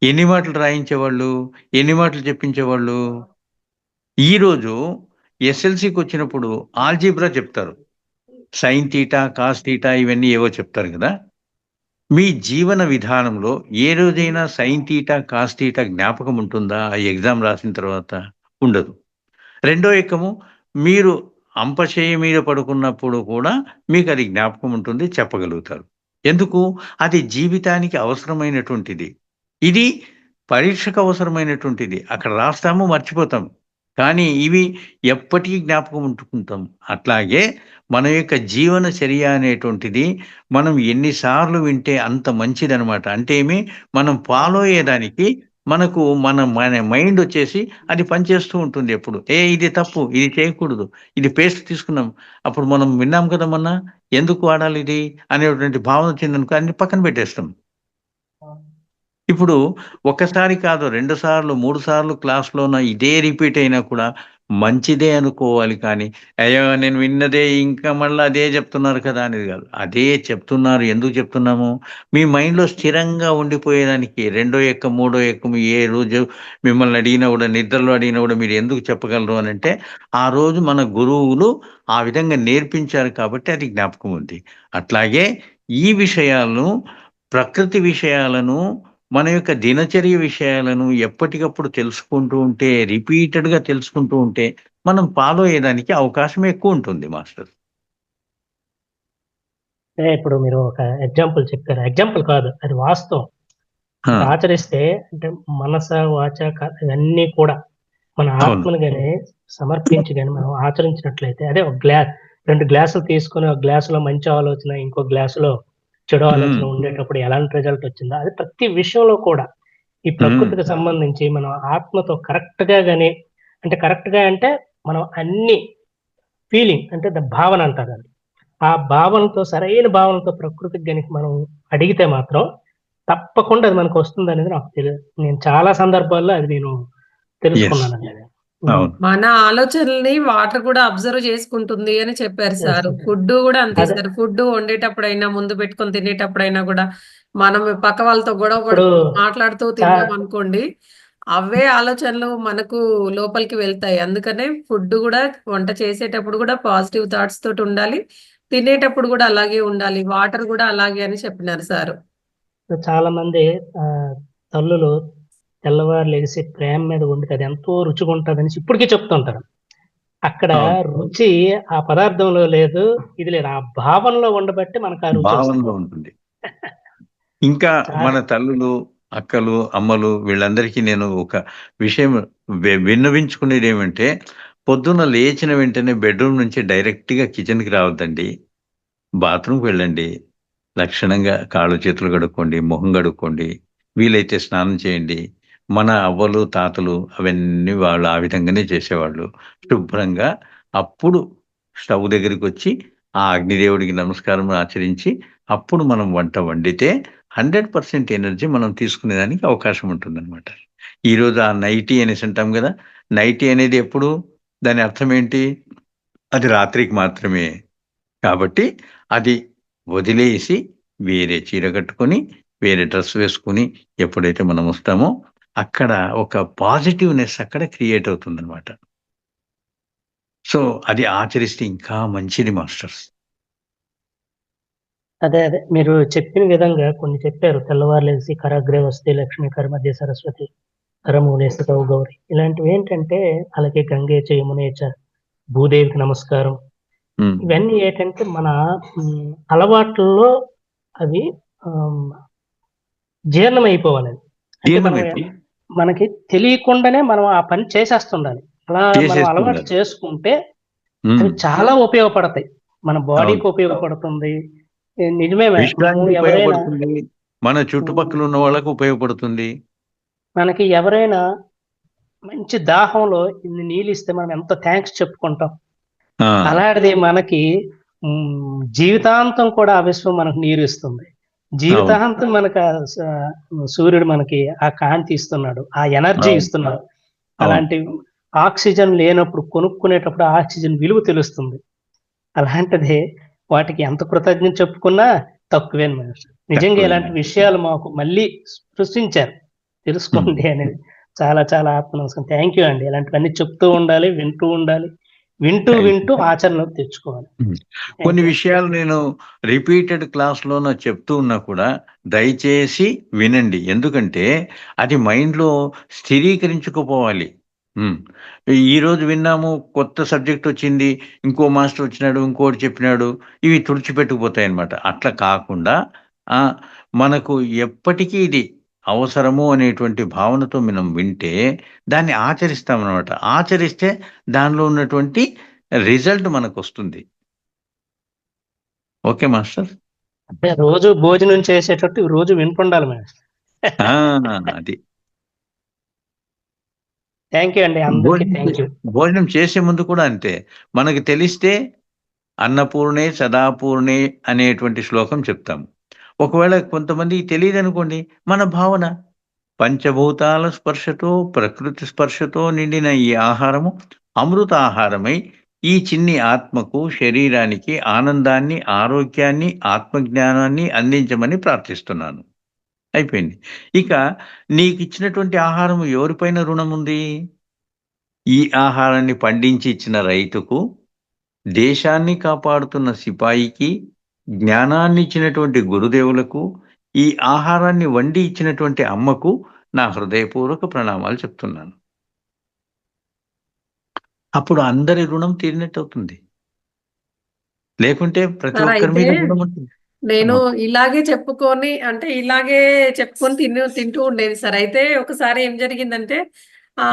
ఎన్ని మాటలు రాయించేవాళ్ళు, ఎన్ని మాటలు చెప్పించేవాళ్ళు. ఈరోజు ఎస్ఎల్సికి వచ్చినప్పుడు ఆల్జీబ్రా చెప్తారు, సైన్ థీటా, కాస్ థీటా ఇవన్నీ ఏవో చెప్తారు కదా. మీ జీవన విధానంలో ఏ రోజైనా సైన్ థీటా, కాస్ థీటా జ్ఞాపకం ఉంటుందా ఆ ఎగ్జామ్ రాసిన తర్వాత? ఉండదు. రెండో ఎక్కము, మీరు అంపశయ్య మీద పడుకున్నప్పుడు కూడా మీకు అది జ్ఞాపకం ఉంటుంది, చెప్పగలుగుతారు. ఎందుకు? అది జీవితానికి అవసరమైనటువంటిది. ఇది పరీక్షకు అవసరమైనటువంటిది. అక్కడ రాస్తాము, మర్చిపోతాం. కానీ ఇవి ఎప్పటికీ జ్ఞాపకం ఉంటుకుంటాం. అట్లాగే మన యొక్క జీవన చర్య అనేటువంటిది మనం ఎన్నిసార్లు వింటే అంత మంచిదనమాట. అంటే మనం ఫాలో అయ్యేదానికి మనకు మన మైండ్ వచ్చేసి అది పనిచేస్తూ ఉంటుంది ఎప్పుడు. ఇది తప్పు, ఇది చేయకూడదు, ఇది పేస్ట్ తీసుకున్నాం, అప్పుడు మనం విన్నాం కదా మొన్న, ఎందుకు వాడాలి ఇది అనేటువంటి భావన వచ్చిందనుకో అన్ని పక్కన పెట్టేస్తాం. ఇప్పుడు ఒకసారి కాదు, 2 సార్లు, 3 సార్లు క్లాస్‌లోన ఇదే రిపీట్ అయినా కూడా మంచిదే అనుకోవాలి. కానీ అయ్యో నేను విన్నదే ఇంకా మళ్ళీ అదే చెప్తున్నారు కదా అనేది కాదు. అదే చెప్తున్నారు. ఎందుకు చెప్తున్నాము? మీ మైండ్‌లో స్థిరంగా ఉండిపోయేదానికి. రెండో ఎక్కం, మూడో ఎక్కం ఏ రోజు మిమ్మల్ని అడిగినా కూడా, నిద్రలో అడిగినా కూడా మీరు ఎందుకు చెప్పగలరు అనంటే, ఆ రోజు మన గురువులు ఆ విధంగా నేర్పించారు కాబట్టి అది జ్ఞాపకం ఉంది. అట్లాగే ఈ విషయాలను, ప్రకృతి విషయాలను, మన యొక్క దినచర్య విషయాలను ఎప్పటికప్పుడు తెలుసుకుంటూ ఉంటే, రిపీటెడ్‌గా తెలుసుకుంటూ ఉంటే, మనం ఫాలో అయ్యేదానికి అవకాశం ఎక్కువ ఉంటుంది మాస్టర్. ఇప్పుడు మీరు ఒక ఎగ్జాంపుల్ చెప్పారు. ఎగ్జాంపుల్ కాదు, అది వాస్తవం. ఆ! ఆచరిస్తే అంటే మనస, వాచ, ఇవన్నీ కూడా మన అవును. ఆత్మను గాని సమర్పించి గాని మనం ఆచరించినట్లయితే, అదే ఒక 2 గ్లాసులు తీసుకొని ఒక గ్లాసులో మంచి ఆలోచన, ఇంకో గ్లాసులో చెడు ఆలోచన ఉండేటప్పుడు ఎలాంటి రిజల్ట్ వచ్చిందో, అది ప్రతి విషయంలో కూడా ఈ ప్రకృతికి సంబంధించి మనం ఆత్మతో కరెక్ట్‌గా గాని అంటే కరెక్ట్‌గా అంటే మనం అన్ని ఫీలింగ్ అంటే భావన అంటారు అది. ఆ భావనతో సరైన భావనతో ప్రకృతికి గనుక మనం అడిగితే మాత్రం తప్పకుండా అది మనకు వస్తుందనేది నాకు నేను చాలా సందర్భాల్లో అది నేను తెలుసుకున్నానండి. అవును. మన ఆలోచనల్ని వాటర్ కూడా అబ్జర్వ్ చేసుకుంటుంది అని చెప్పారు సార్. ఫుడ్ కూడా అంతే అదే. సార్. ఫుడ్ వండేటప్పుడైనా, ముందు పెట్టుకొని తినేటప్పుడైనా కూడా మనం పక్క వాళ్ళతో గొడవ ఇప్పుడు మాట్లాడుతూ తిన్నాం అనుకోండి, అవే ఆలోచనలు మనకు లోపలికి వెళ్తాయి. అందుకనే ఫుడ్ కూడా వంట చేసేటప్పుడు కూడా పాజిటివ్ థాట్స్ తోటి ఉండాలి. తినేటప్పుడు కూడా అలాగే ఉండాలి. వాటర్ కూడా అలాగే అని చెప్పినారు సార్. చాలా మంది తల్లులు తెల్లవారు లెగిసి ప్రేమ మీద వండితే అది ఎంతో రుచిగా ఉంటదనేసి ఇప్పటికీ చెప్తుంటారు. అక్కడ రుచి ఆ పదార్థంలో లేదు, ఇది లేదు. ఆ భావనలో ఉండబట్టి మనకు ఆ రుచి భావనలో ఉంటుంది. ఇంకా మన తల్లులు, అక్కలు, అమ్మలు వీళ్ళందరికీ నేను ఒక విషయం విన్నవించుకునేది ఏమంటే, పొద్దున్న లేచిన వెంటనే బెడ్‌రూమ్ నుంచి డైరెక్ట్‌గా కిచెన్‌కి రావద్దండి. బాత్రూమ్‌కి వెళ్ళండి. లక్షణంగా కాళ్ళు చేతులు కడుక్కోండి, మొహం కడుక్కోండి. వీలైతే స్నానం చేయండి. మన అవ్వలు, తాతలు అవన్నీ వాళ్ళు ఆ విధంగానే చేసేవాళ్ళు. శుభ్రంగా అప్పుడు స్టవ్ దగ్గరికొచ్చి, ఆ అగ్నిదేవుడికి నమస్కారం ఆచరించి, అప్పుడు మనం వంట వండితే 100% ఎనర్జీ మనం తీసుకునేదానికి అవకాశం ఉంటుందనమాట. ఈరోజు ఆ నైటీ అనేసి అంటాం గదా! నైటీ అనేది ఎప్పుడు? దాని అర్థం ఏంటి? అది రాత్రికి మాత్రమే. కాబట్టి అది వదిలేసి వేరే చీర కట్టుకొని, వేరే డ్రెస్ వేసుకొని ఎప్పుడైతే మనం వస్తామో, అక్కడ ఒక పాజిటివ్‌నెస్ అక్కడ క్రియేట్ అవుతుందనమాట. సో, అది ఆచరిస్తే ఇంకా మంచిది మాస్టర్స్. అదే. మీరు చెప్పిన విధంగా కొన్ని చెప్పారు. తెల్లవారు లెగిసి కరాగ్రే వస్తే లక్ష్మి, కరమధ్య సరస్వతి, కరమూలే స్థితౌ గౌరి. ఇలాంటివేంటంటే అలాగే గంగే చ యమునే చ, భూదేవికి నమస్కారం. హ్మ్. ఇవన్నీ ఏంటంటే మన అలవాట్లలో అవి ఆహ్, జీర్ణమైపోవాలది. అంటే జీర్ణమైపోతుంది. మనకి తెలియకుండానే మనం ఆ పని చేసేస్తుండాలి. అలా మనం అలవాటు చేసేస్తుండాలి. చేసుకుంటే హ్మ్. అవి చాలా ఉపయోగపడతాయి. మన బాడీకి అవును. ఉపయోగపడుతుంది. నిజమే మనము విశ్రాంతి ఎవరైనా ఉపయోగపడుతుంది. మన చుట్టుపక్కల ఉన్న వాళ్ళకు ఉపయోగపడుతుంది. మనకి ఎవరైనా మంచి దాహంలో ఇన్ని నీళ్ళిస్తే మనం ఎంత థాంక్స్ చెప్పుకుంటాం. ఆ! అలాంటిది మనకి జీవితాంతం కూడా ఆ విశ్వం మనకు నీరిస్తుంది. అవును. జీవితాంతం మనకు సూర్యుడు మనకి ఆ కాంతి ఇస్తున్నాడు. ఆ ఎనర్జీ అవును. ఇస్తున్నాడు. అవును. అలాంటి ఆక్సిజన్ లేనప్పుడు కొనుక్కునేటప్పుడు ఆ ఆక్సిజన్ విలువ తెలుస్తుంది. అలాంటిది వాటికి ఎంత కృతజ్ఞత చెప్పుకున్నా తక్కువే మాస్టర్. నిజంగా తక్కువే. ఇలాంటి విషయాలు మాకు మళ్ళీ స్పృశించారు. హ్మ్. తెలుసుకోండి అనేది. చాలా చాలా ఆత్మనమస్కారం. థాంక్ యూ అండి. ఇలాంటివన్నీ చెప్తూ ఉండాలి, వింటూ ఉండాలి. వింటూ థాంక్ యూ. వింటూ ఆచరణలోకి తెచ్చుకోవాలి. హ్మ్. థాంక్ కొన్ని యూ. విషయాలు నేను రిపీటెడ్ క్లాస్‌లోన చెప్తూ ఉన్నా కూడా దయచేసి వినండి. ఎందుకంటే అది మైండ్‌లో స్థిరీకరించుకుపోవాలి. హ్మ్. ఈరోజు విన్నాము, కొత్త సబ్జెక్ట్ వచ్చింది. ఇంకో మాస్టర్ వచ్చినాడు, ఇంకోటి చెప్పినాడు. ఇవి తుడిచిపెట్టుకుపోతాయన్నమాట. అట్లా కాకుండా ఆహ్, మనకు ఎప్పటికీ ఇది అవసరము అనేటువంటి భావనతో మనం వింటే దాన్ని ఆచరిస్తామనమాట. ఆచరిస్తే దానిలో ఉన్నటువంటి రిజల్ట్ మనకొస్తుంది. Okay master. అంటే రోజు భోజనం చేసేటట్టు రోజు వింటుండాలి మాస్టర్. ఆ! అది. థాంక్ యూ అండి. అందరికీ భోజనం చే థాంక్ యూ. భోజనం చేసే ముందు కూడా అంతే. మనకి తెలిస్తే అన్నపూర్ణే సదాపూర్ణే అనేటువంటి శ్లోకం చెప్తాం. ఒకవేళ కొంతమందికి తెలీదనుకోండి, మన భావన పంచభూతాల స్పర్శతో, ప్రకృతి స్పర్శతో నిండిన ఈ ఆహారము అమృత ఆహారమై ఈ చిన్ని ఆత్మకు, శరీరానికి ఆనందాన్ని, ఆరోగ్యాన్ని, ఆత్మజ్ఞానాన్ని అందించమని ప్రార్థిస్తున్నాను. అయిపోయింది. ఇక నీకిచ్చినటువంటి ఆహారం ఎవరిపైన రుణముంది? ఈ ఆహారాన్ని పండించి ఇచ్చిన రైతుకు, దేశాన్ని కాపాడుతున్న సిపాయికి, జ్ఞానాన్నిచ్చినటువంటి గురుదేవులకు, ఈ ఆహారాన్ని వండి ఇచ్చినటువంటి అమ్మకు నా హృదయపూర్వక ప్రణామాలు చెప్తున్నాను. అప్పుడు అందరి రుణం తీరినట్టవుతుంది. లేకుంటే ప్రతి సార్ ఒక్కరి అయితే మీద రుణం ఉంటుంది. నేను అమ్మా! ఇలాగే చెప్పుకొని అంటే ఇలాగే చెప్పుకొని తింటూ ఉండేది సార్. అయితే ఒకసారి ఏం జరిగిందంటే ఆ!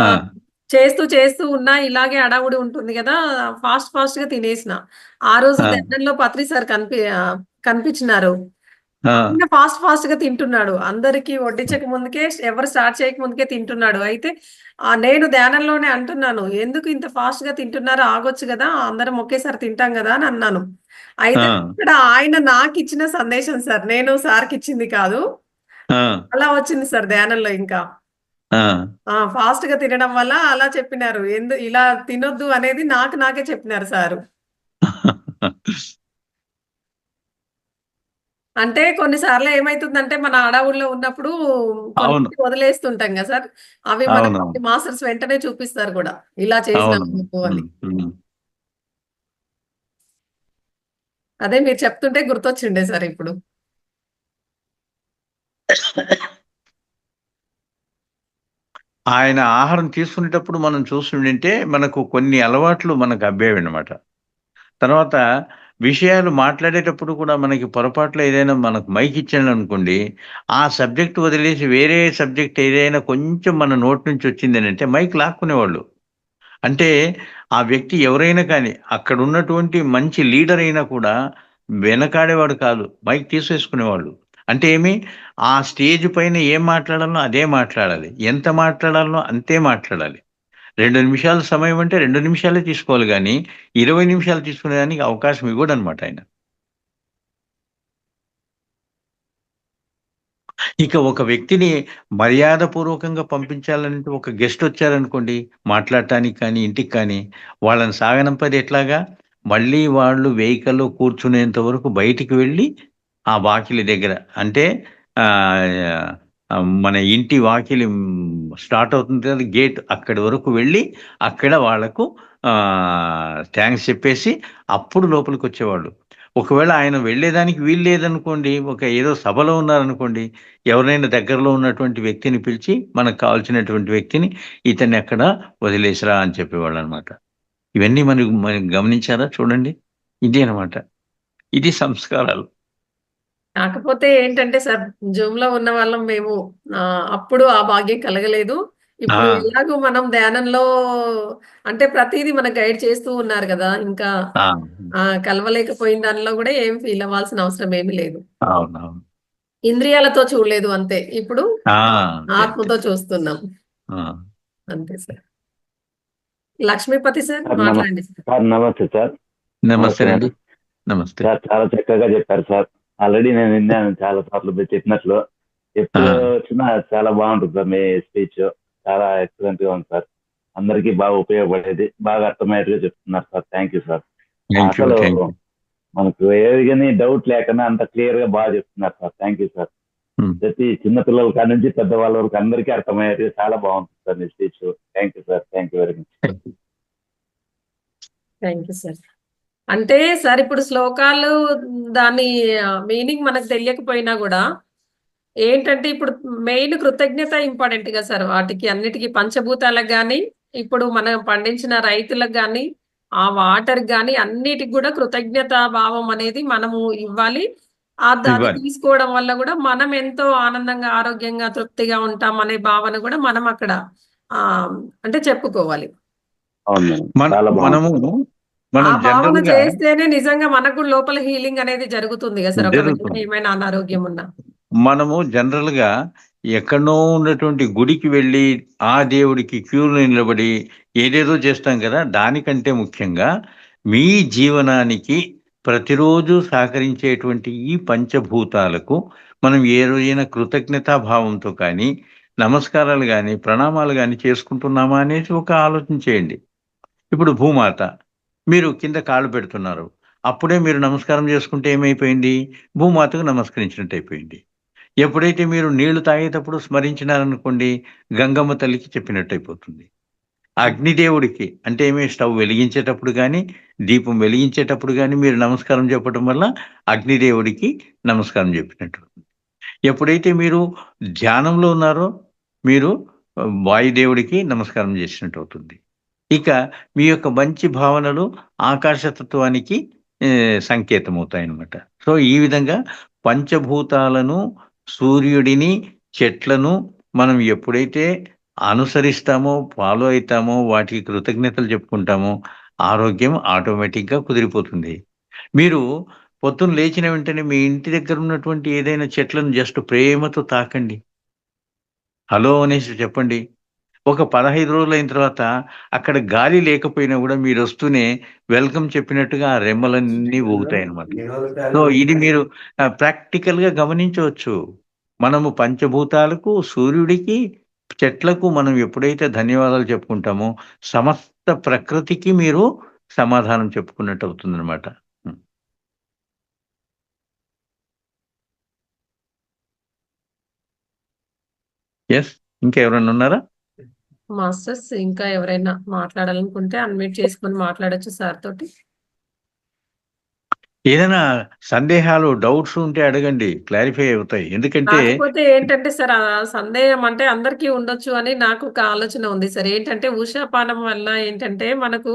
చేస్తూ చేస్తూ ఉన్నా ఇలాగే హడావుడి ఉంటుంది గదా! ఫాస్ట్‌గా తినేసిన. ఆ రోజు ఆ! దండంలో పత్రి సార్ కనిపించినారు. ఆ! ఆయన ఫాస్ట్‌గా తింటున్నాడు. అందరికి వడ్డించక ముందుకే ఎవరు స్టార్ట్ చేయక ముందుకే తింటున్నాడు. అయితే నేను ధ్యానంలోనే అంటున్నాను. ఎందుకు ఇంత ఫాస్ట్‌గా తింటున్నారు? ఆగొచ్చు గదా! అందరం ఒకేసారి తింటాం గదా! అని అన్నాను. అయితే ఆ! ఇక్కడ ఆయన నాకిచ్చిన సందేశం సార్. నేను సార్‌కిచ్చింది కాదు. ఆ! అలా వచ్చింది సార్ ధ్యానంలో ఇంకా. ఆ! ఫాస్ట్‌గా తినడం వల్ల అలా చెప్పినారు. ఇలా తినొద్దు అనేది నాకే చెప్పినారు సారు. అంటే కొన్ని సార్లు ఏమైతుందంటే మన హడావుడిలో ఉన్నప్పుడు అవును. కొన్ని వదిలేస్తుంటాం గదా సార్! అవి అవునవును. మనకి మాస్టర్స్ వెంటనే చూపిస్తారు గూడా. ఇలా చేసినావు అవును. నువ్వు అని. హ్మ్. హ్మ్. అదే మీరు చెప్తుంటే గుర్తొచ్చిండే సార్ ఇప్పుడు. ఆయన ఆహారం తీసుకునేటప్పుడు మనం చూస్తుండింటే మనకు కొన్ని అలవాట్లు మనకు అబ్బేవన్నమాట. తర్వాత విషయాలు మాట్లాడేటప్పుడు కూడా మనకి పొరపాటులో ఏదైనా మనకు మైక్ ఇచ్చాడనుకోండి, ఆ సబ్జెక్ట్ వదిలేసి వేరే సబ్జెక్ట్ ఏదైనా కొంచెం మన నోటి నుంచి వచ్చిందనంటే మైక్ లాక్కునేవాళ్ళు. అంటే ఆ వ్యక్తి ఎవరైనా కానీ అక్కడున్నటువంటి మంచి లీడర్ అయినా కూడా వెనకాడేవాడు కాదు. మైక్ తీసేసుకునేవాళ్ళు. అంటే ఏమి, ఆ స్టేజ్ పైన ఏం మాట్లాడాలో అదే మాట్లాడాలి. ఎంత మాట్లాడాలో అంతే మాట్లాడాలి. 2 నిమిషాలు సమయం అంటే 2 నిమిషాలే తీసుకోవాలి గానీ, 20 నిమిషాలు తీసుకునేదానికి అవకాశం ఇవ్వడనమాట ఆయన. ఇక ఒక వ్యక్తిని మర్యాదపూర్వకంగా పంపించాలంటే, ఒక గెస్ట్ వచ్చారనుకోండి, మాట్లాడటానికి కానీ, ఇంటికి కానీ, వాళ్ళని సాగనంపేది ఎట్లాగా? మళ్ళీ వాళ్ళు వెహికల్‌లో కూర్చునేంత వరకు బయటికి వెళ్ళి, ఆ వాకిలి దగ్గర అంటే మన ఇంటి వాకిలి స్టార్ట్ అవుతుంది కదా! గేట్ అక్కడి వరకు వెళ్ళి, అక్కడ వాళ్ళకు థాంక్స్ చెప్పేసి, అప్పుడు లోపలికొచ్చేవాళ్ళు. ఒకవేళ ఆయన వెళ్ళేదానికి వీలు లేదనుకోండి, ఒక ఏదో సభలో ఉన్నారనుకోండి, ఎవరినైనా దగ్గరలో ఉన్నటువంటి వ్యక్తిని పిలిచి, మనకు కావాల్సినటువంటి వ్యక్తిని, ఇతన్ని అక్కడ వదిలేసిరా అని చెప్పేవాళ్ళనమాట. ఇవన్నీ మనం గమనించారా చూడండి? ఇదే అనమాట. ఇది సంస్కారాలు. కాకపోతే ఏంటంటే సార్, జూమ్‌లో ఉన్నవాళ్ళం మేము. అప్పుడు ఆ భాగ్యం కలగలేదు. ఆ! ఇప్పుడు ఎలాగో మనం ధ్యానంలో అంటే ప్రతీదీ మనకు గైడ్ చేస్తూ ఉన్నారు గదా! ఇంకా ఆ! కలవలేకపోయిన దానిలో గూడా ఏం ఫీల్ అవ్వాల్సిన అవసరం ఏమీ లేదు. అవునవును. ఇంద్రియాలతో చూడలేదు అంతే. ఇప్పుడు ఆ! అంతే. అంతే. ఆత్మతో చూస్తున్నాం. ఆ! అంతే సార్. లక్ష్మీపతి సార్ సార్ మాట్లాడండి సార్. సార్ నమస్తే సార్. నమస్తేనండి. నమస్తే. సార్ చాలా చక్కగా చెప్పారు సార్. ఆల్రెడీ నేను విన్నాను చాలా సార్లు మీరు చెప్పినట్లు. ఎప్పుడు ఆ! వచ్చినా చాలా బాగుంటుంది సార్ మీ స్పీచ్. చాలా ఎక్సలెంట్ గా ఉంది సార్. అందరికీ బాగా ఉపయోగపడేది. బాగా అర్థమయ్యేట్టుగా చెప్తున్నారు sir. Thank you sir. Thank you. అసలు థాంక్ యూ. మనకు ఏది కానీ డౌట్ లేకుండా అంత క్లియర్ గా బాగా చెప్తున్నారు సార్. Thank you sir. హ్మ్. ప్రతి చిన్న పిల్లల కాడ నుంచి పెద్దవాళ్ళ వరకు అందరికీ అర్థమయ్యేట్టుగా చాలా బాగుంటుంది sir me speech. Thank you sir. Thank you very much. Thank you sir. అంటే సార్ ఇప్పుడు శ్లోకాలు దాని మీనింగ్ మనకు తెలియకపోయినా గూడా ఏంటంటే ఇప్పుడు మెయిన్ కృతజ్ఞత ఇంపార్టెంట్ గా సార్. వాటికి అన్నిటికి పంచభూతాలకు గాని, ఇప్పుడు మనం పండించిన రైతులకు గాని, ఆ వాటర్‌కి గాని అన్నిటికి గూడా కృతజ్ఞతా భావం అనేది మనము ఇవ్వాలి. అది ఇవ్వాలి. తీసుకోవడం వల్ల గూడా మనం ఎంతో ఆనందంగా, ఆరోగ్యంగా, తృప్తిగా ఉంటాం అనే భావన గూడా మనం అక్కడ అంటే చెప్పుకోవాలి. అవును మేడం. మన చాలా బాగుంది. మనం ఆ భావన జనరల్‌గా చేస్తేనే నిజంగా మనకు కూడా లోపల హీలింగ్ అనేది జరుగుతుంది కదా సార్. ఒకవేళ జరుగుతుంది. ఏమైనా అనారోగ్యం ఉన్నా. మనము జనరల్‌గా ఎక్కడనో ఉన్నటువంటి గుడికి వెళ్ళి, ఆ దేవుడికి క్యూలో నిలబడి ఏదేదో చేస్తాం కదా! దానికంటే ముఖ్యంగా మీ జీవనానికి ప్రతిరోజు సహకరించేటువంటి ఈ పంచభూతాలకు మనం ఏ రోజైనా కృతజ్ఞతా భావంతో కానీ, నమస్కారాలు గాని, ప్రణామాలు గాని చేసుకుంటున్నామా అనేసి ఒక ఆలోచన చేయండి. ఇప్పుడు భూమాత. మీరు కింద కాళ్ళు పెడుతున్నారు. అప్పుడే మీరు నమస్కారం చేసుకుంటే ఏమైపోయింది? భూమాతకు నమస్కరించినట్టు అయిపోయింది. ఎప్పుడైతే మీరు నీళ్లు తాగేటప్పుడు స్మరించినారనుకోండి, గంగమ్మ తల్లికి చెప్పినట్టయిపోతుంది. అగ్నిదేవుడికి అంటే స్టవ్ వెలిగించేటప్పుడు గానీ, దీపం వెలిగించేటప్పుడు గానీ మీరు నమస్కారం చెప్పడం వల్ల అగ్నిదేవుడికి నమస్కారం చెప్పినట్టు. ఎప్పుడైతే మీరు ధ్యానంలో ఉన్నారో, మీరు వాయుదేవుడికి నమస్కారం చేసినట్టు అవుతుంది. ఇక మీ యొక్క మంచి భావనలు ఆకాశతత్వానికి సంకేతమవుతాయన్నమాట. సో, ఈ విధంగా పంచభూతాలను, సూర్యుడిని, చెట్లను మనం ఎప్పుడైతే అనుసరిస్తామో, ఫాలో అయితామో, వాటికి కృతజ్ఞతలు చెప్పుకుంటామో, ఆరోగ్యం ఆటోమేటిక్‌గా కుదిరిపోతుంది. మీరు పొద్దున లేచిన వెంటనే మీ ఇంటి దగ్గర ఉన్నటువంటి ఏదైనా చెట్లను జస్ట్ ప్రేమతో తాకండి. హలో అనేసి చెప్పండి. ఒక 15 రోజులయిన తర్వాత అక్కడ గాలి లేకపోయినా గూడా మీరొస్తూనే వెల్కమ్ చెప్పినట్టుగా ఆ రెమ్మలన్నీ ఊగుతాయన్నమాట. సో, ఇది మీరు ప్రాక్టికల్‌గా గమనించవచ్చు. మనము పంచభూతాలకు, సూర్యుడికి, చెట్లకు మనం ఎప్పుడైతే ధన్యవాదాలు చెప్పుకుంటామో, సమస్త ప్రకృతికి మీరు సమాధానం చెప్పుకున్నట్టు అవుతుందన్నమాట. హ్మ్. యెస్. ఇంకా ఎవరైనా ఉన్నారా? మాస్టర్స్ ఇంకా ఎవరైనా మాట్లాడాలనుకుంటే అన్మ్యూట్ చేసుకొని మాట్లాడొచ్చు సార్ తోటి. ఏదైనా సందేహాలు, డౌట్స్ ఉంటే అడగండి. క్లారిఫై అవుతాయి. ఎందుకంటే కాకపోతే ఏంటంటే సార్ సందేహం అంటే అందరికీ ఉండొచ్చు అని నాకు ఒక ఆలోచన ఉంది సార్. ఏంటంటే ఉషాపానం వల్ల ఏంటంటే మనకు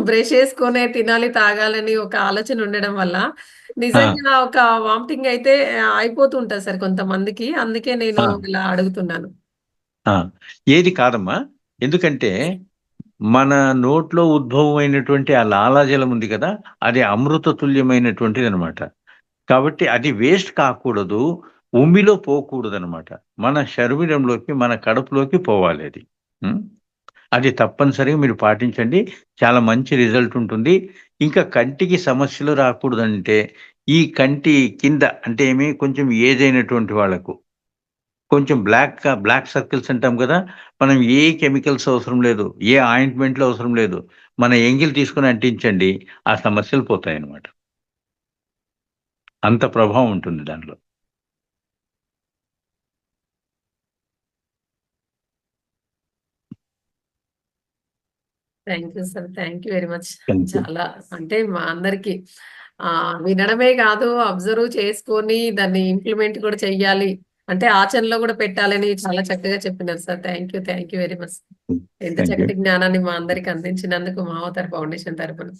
బ్రష్ చేసుకొనే తినాలి, తాగాలని ఒక ఆలోచన ఉండడం వల్ల ఆ! నిజంగా ఒక వామిటింగ్ అయితే అయిపోతూ ఉంటది సార్ కొంతమందికి. అందుకే నేను ఆ! ఇలా అడుగుతున్నాను. ఆ! ఏది కాదమ్మా. ఎందుకంటే మన నోట్లో ఉద్భవమైనటువంటి ఆ లాలాజలం ఉంది కదా! అది అమృత తుల్యమైనటువంటిదనమాట. కాబట్టి అది వేస్ట్ కాకూడదు, ఉమ్మిలో పోకూడదనమాట. మన శరీరంలోకి, మన కడుపులోకి పోవాలి అది. అది తప్పనిసరిగా మీరు పాటించండి. చాలా మంచి రిజల్ట్ ఉంటుంది. ఇంకా కంటికి సమస్యలు రాకూడదంటే, ఈ కంటి కింద అంటే కొంచెం ఏజ్ అయినటువంటి వాళ్ళకు, కొంచెం బ్లాక్ సర్కిల్స్ అంటాం కదా! మనం ఏ కెమికల్స్ అవసరం లేదు. ఏ ఆయింట్‌మెంట్‌లు అవసరం లేదు. మన ఎంగిల్ తీసుకొని అంటించండి. ఆ సమస్యలు పోతాయన్నమాట. అంత ప్రభావం ఉంటుంది దాంట్లో. Thank you sir. Thank you very much. Thank you. చాలా అంటే మా అందరికి వినడమే కాదు, అబ్జర్వ్ చేసుకొని దాన్ని ఇంప్లిమెంట్ కూడా చెయ్యాలి. అంటే ఆచరణలో కూడా పెట్టాలని చాలా చక్కగా చెప్పినారు sir. Thank you. Thank you very much. ఎంత థాంక్ యూ. చక్కటి జ్ఞానాన్ని మా అందరికి అందించినందుకు మహావతార్ ఫౌండేషన్ తరపున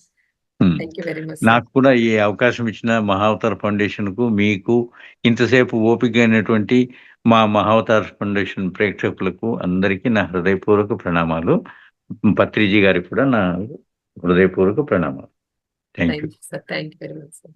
హ్మ్. Thank you very much sir. నాకు కూడా ఈ అవకాశం ఇచ్చిన మహావతార్ ఫౌండేషన్‌కు, మీకు ఇంతసేపు ఓపిక అయినటువంటి మా మహావతార్ ఫౌండేషన్ ప్రేక్షకులకు అందరికీ నా హృదయపూర్వక ప్రణామాలు. పత్రిజీ గారికి కూడా నా హృదయపూర్వక ప్రణామాలు. Thank you. Thank you sir. Thank you very much sir.